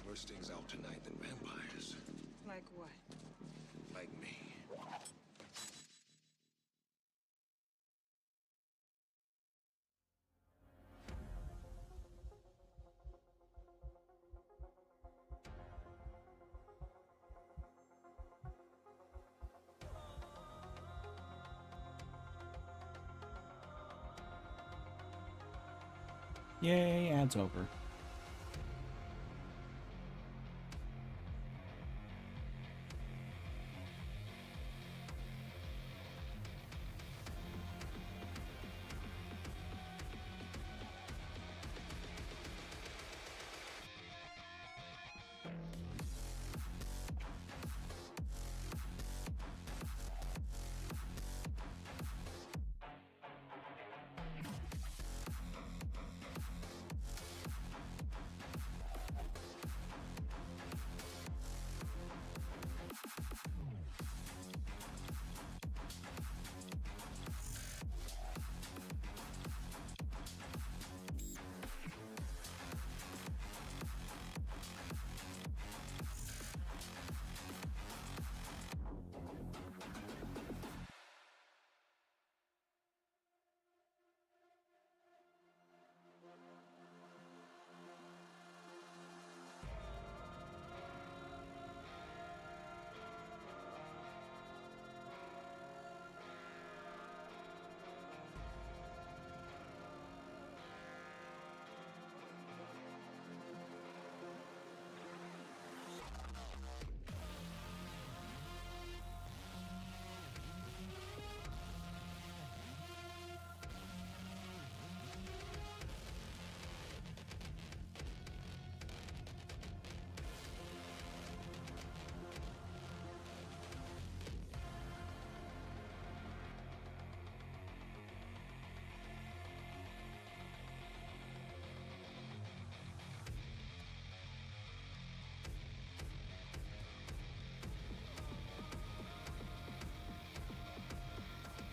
Worse things out tonight than vampires. Like what? Like me. Yay, ad's over.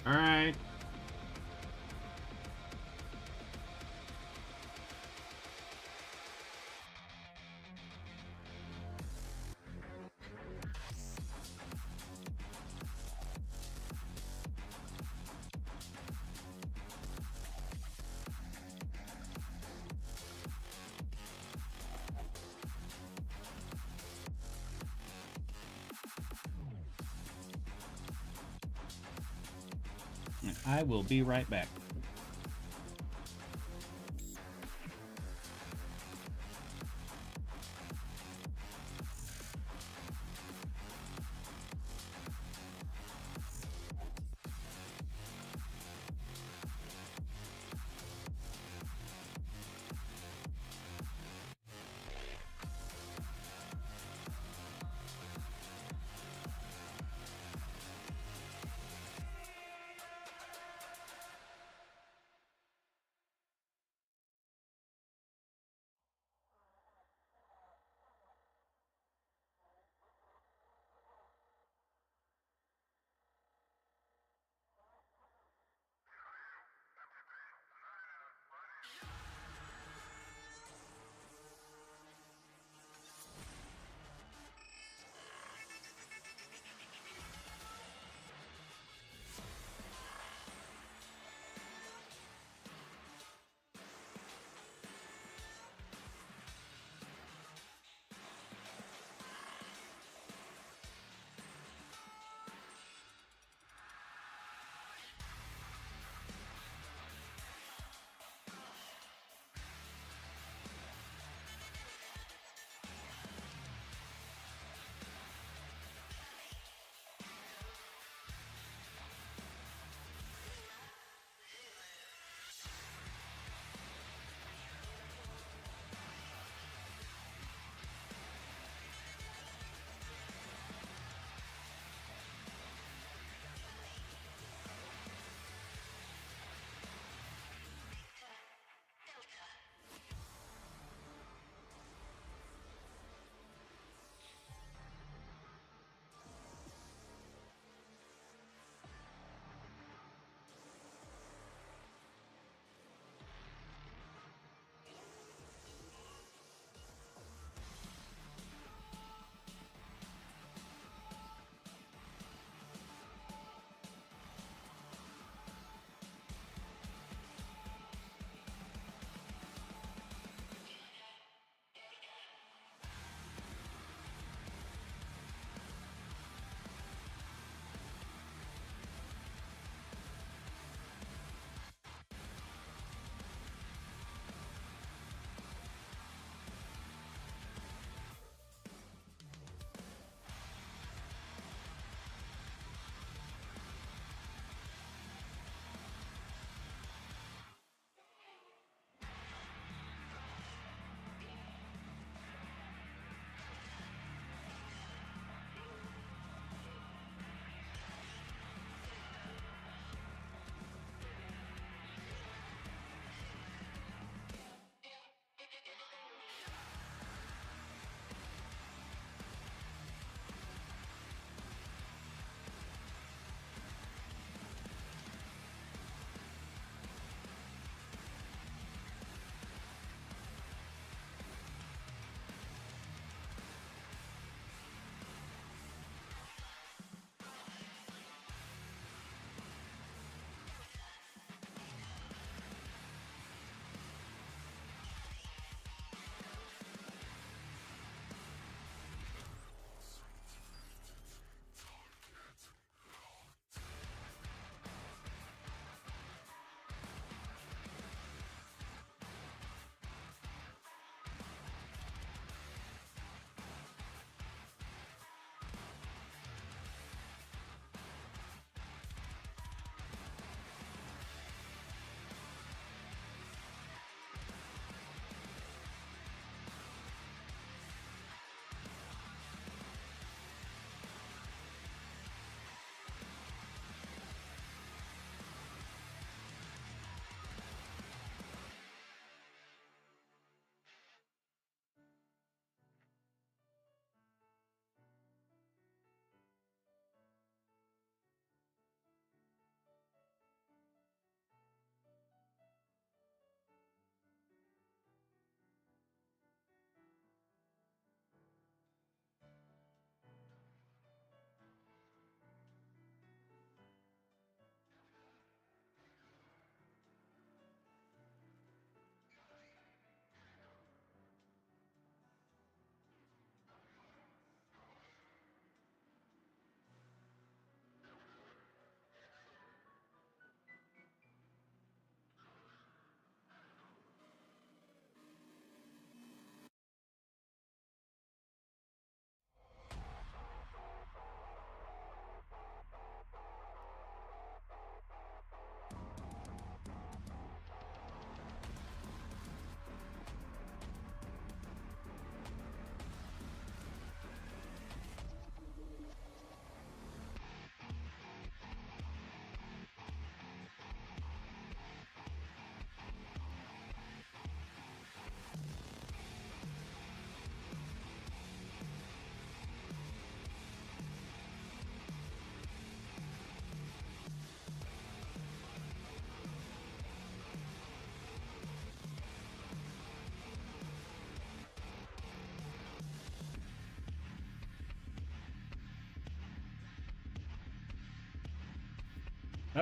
Alright. I will be right back.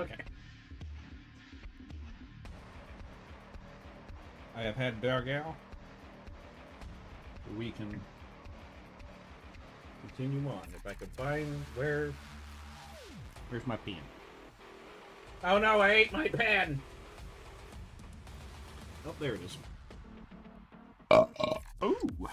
Okay. I have had Bergal. We can continue on. If I can find where's my pen? Oh no, I ate my pen! Oh, there it is. Ooh!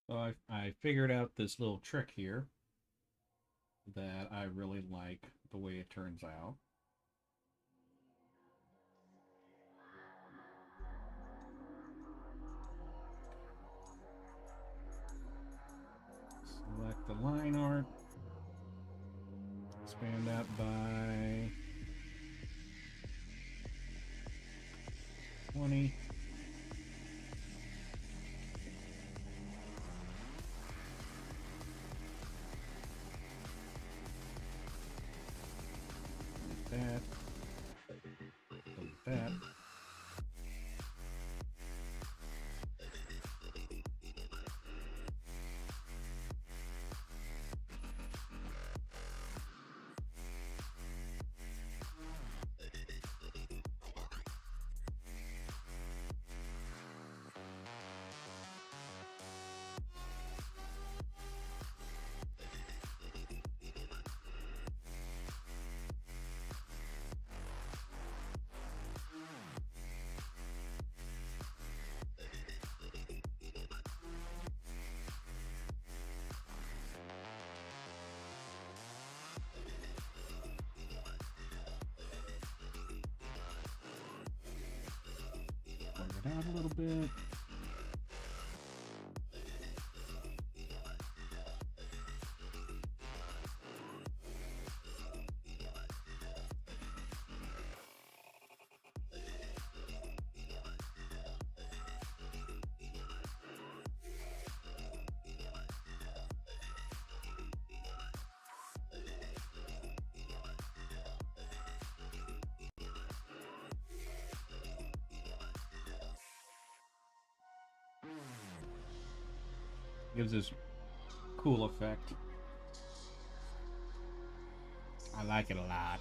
So I figured out this little trick here that I really like the way it turns out. Select the line art, expand that by 20. That. Delete that. Plug it out a little bit. Gives this cool effect. I like it a lot.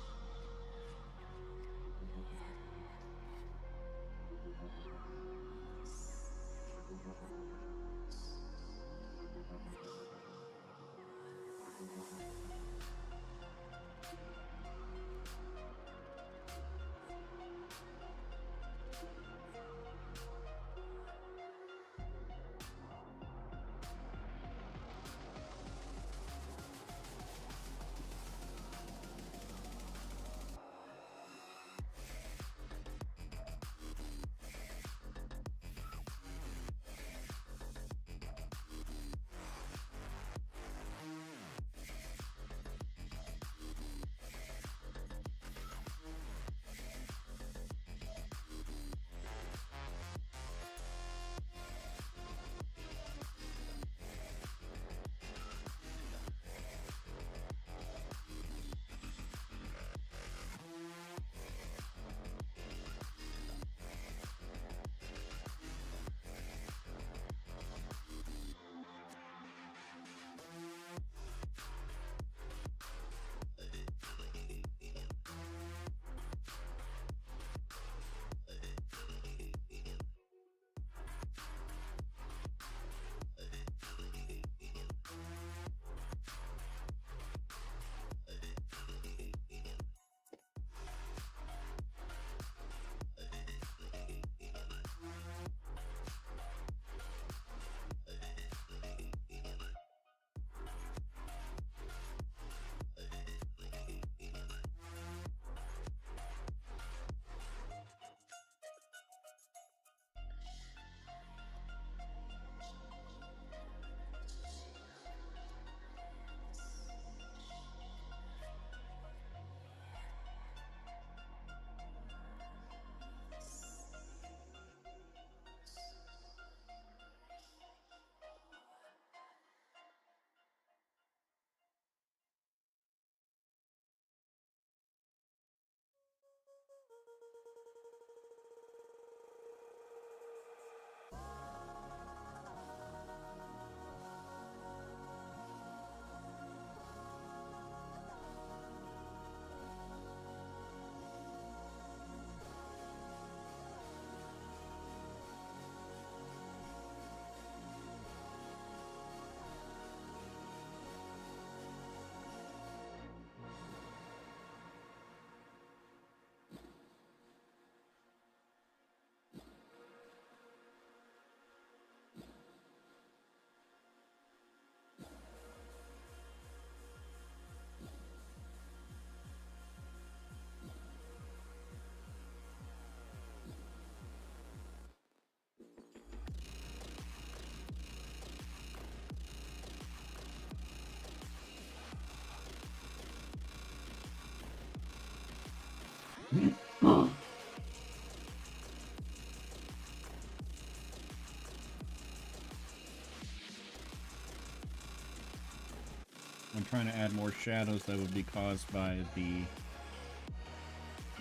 I'm trying to add more shadows that would be caused by the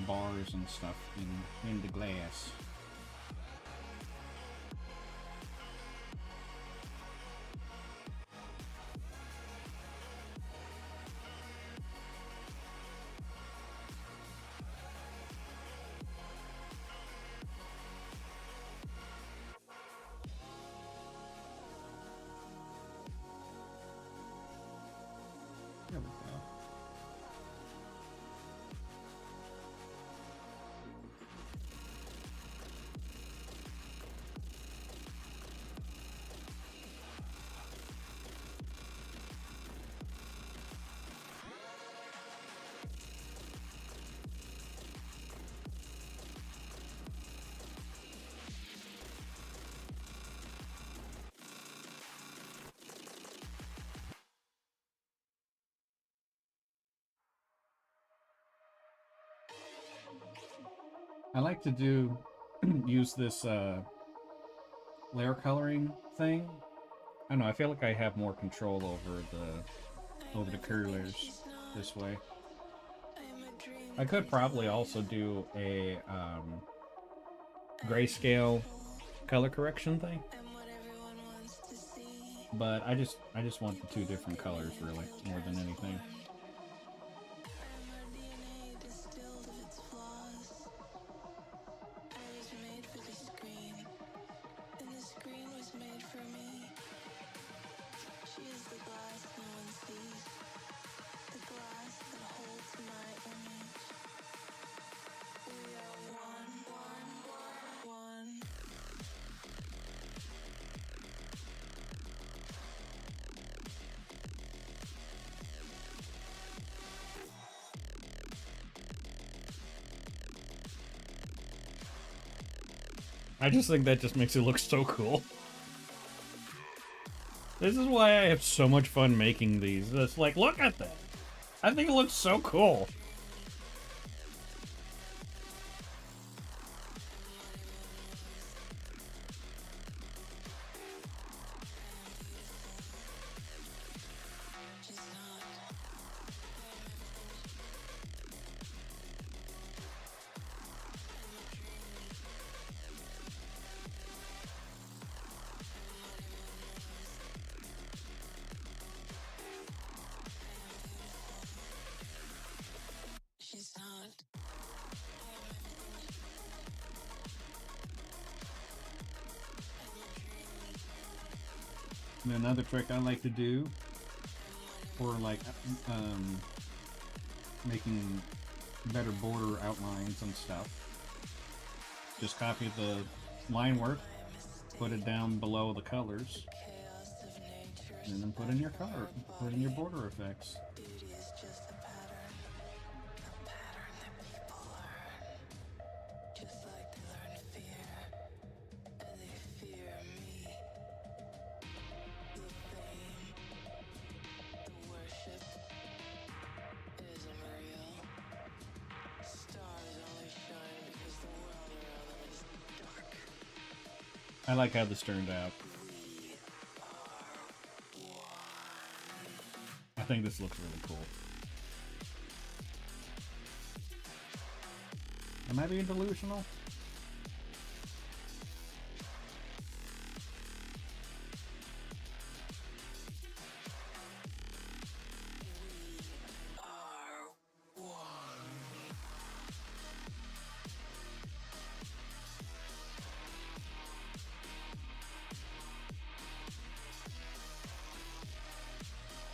bars and stuff in the glass. There we go. I like to use this layer coloring thing. I don't know, I feel like I have more control over the colors this way. I could probably also do a grayscale color correction thing, but I just want the two different colors really more than anything. I just think that just makes it look so cool. This is why I have so much fun making these. It's like, look at that. I think it looks so cool. And another trick I like to do for like making better border outlines and stuff, just copy the line work, put it down below the colors, and then put in your color, put in your border effects. I like how this turned out. I think this looks really cool. Am I being delusional?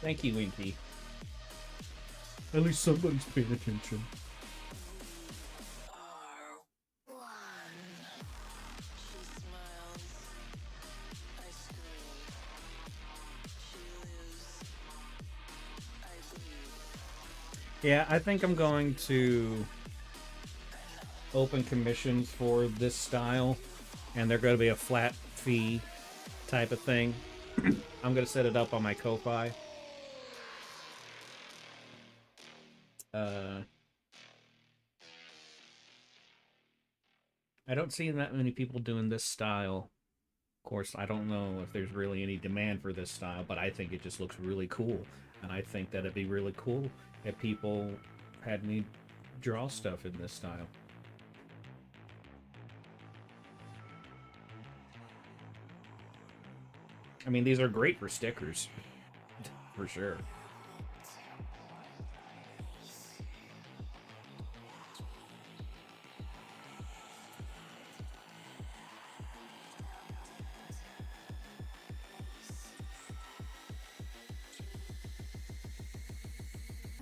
Thank you, Winky. At least somebody's paying attention. Yeah, I think I'm going to open commissions for this style, and they're going to be a flat fee type of thing. I'm going to set it up on my Ko-Fi. I don't see that many people doing this style course, I don't know if there's really any demand for this style, but I think it just looks really cool. And I think that it'd be really cool if people had me draw stuff in this style. I mean, these are great for stickers, for sure.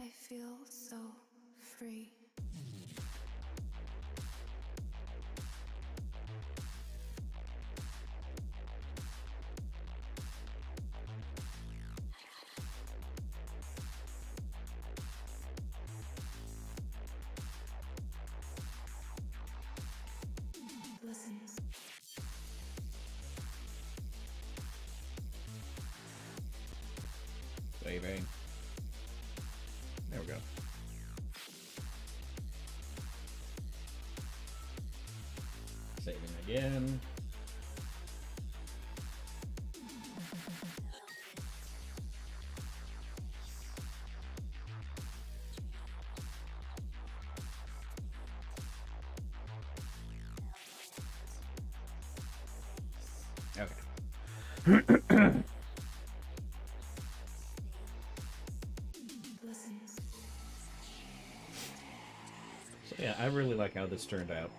I feel so free. Listen. Saving. There we go. Saving again. Okay. Listen. So yeah, I really like how this turned out.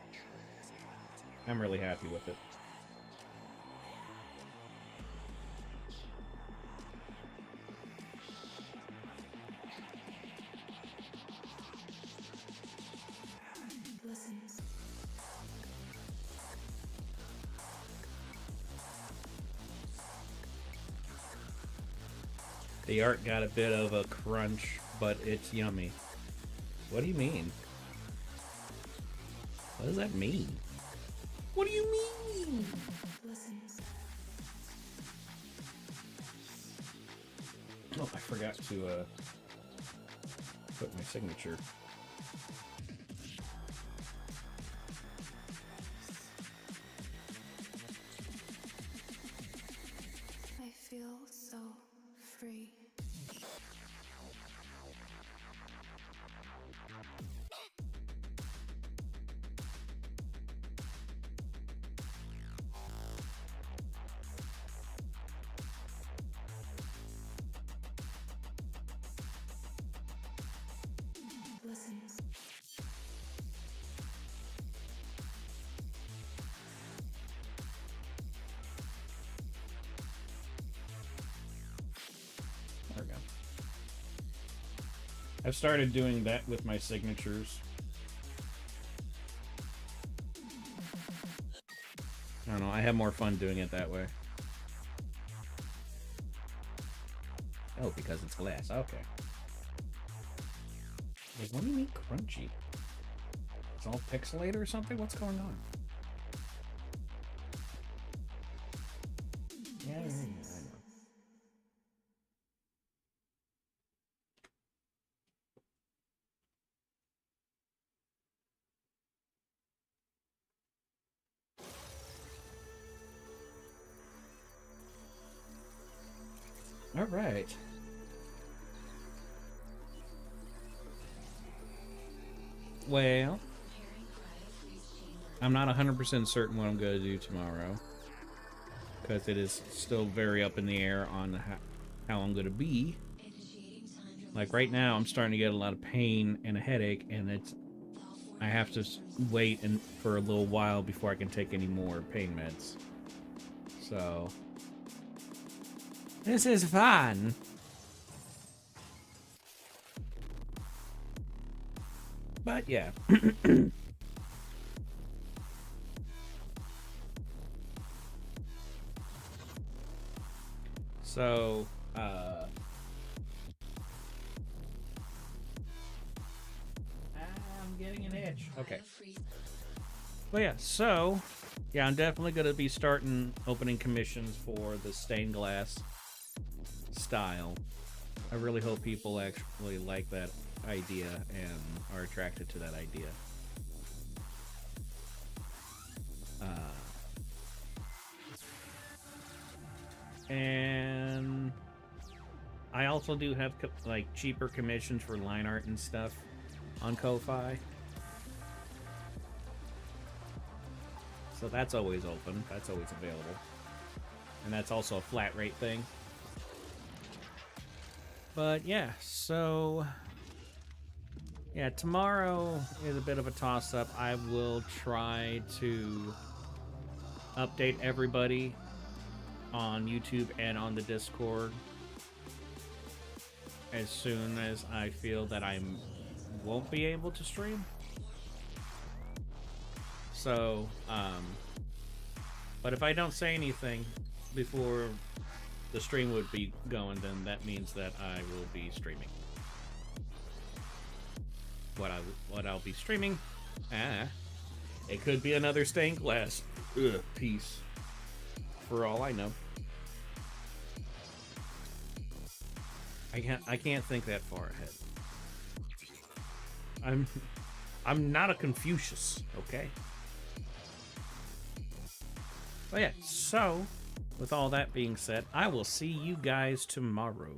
I'm really happy with it. Listen. The art got a bit of a crunch, but it's yummy. What do you mean? What does that mean? What do you mean? Listen. Oh, I forgot to put my signature. I feel so free. Listen. There we go. I've started doing that with my signatures. I don't know, I have more fun doing it that way. Oh, because it's glass. Okay. Like, what do you mean crunchy? It's all pixelated or something? What's going on? Yeah, I know. All right. Well, I'm not 100% certain what I'm going to do tomorrow, because it is still very up in the air on how I'm going to be. Like right now, I'm starting to get a lot of pain and a headache, and I have to wait for a little while before I can take any more pain meds. So this is fun. But yeah. So, I'm getting an itch. Okay. Well, yeah, so, yeah, I'm definitely going to be starting opening commissions for the stained glass style. I really hope people actually like that idea and are attracted to that idea. And I also do have like cheaper commissions for line art and stuff on Ko-Fi. So that's always open. That's always available. And that's also a flat rate thing. But yeah, so yeah, tomorrow is a bit of a toss-up. I will try to update everybody on YouTube and on the Discord as soon as I feel that I won't be able to stream. So, but if I don't say anything before the stream would be going, then that means that I will be streaming. What I'll be streaming? It could be another stained glass piece, for all I know. I can't think that far ahead. I'm not a Confucius, okay? But yeah, so with all that being said, I will see you guys tomorrow.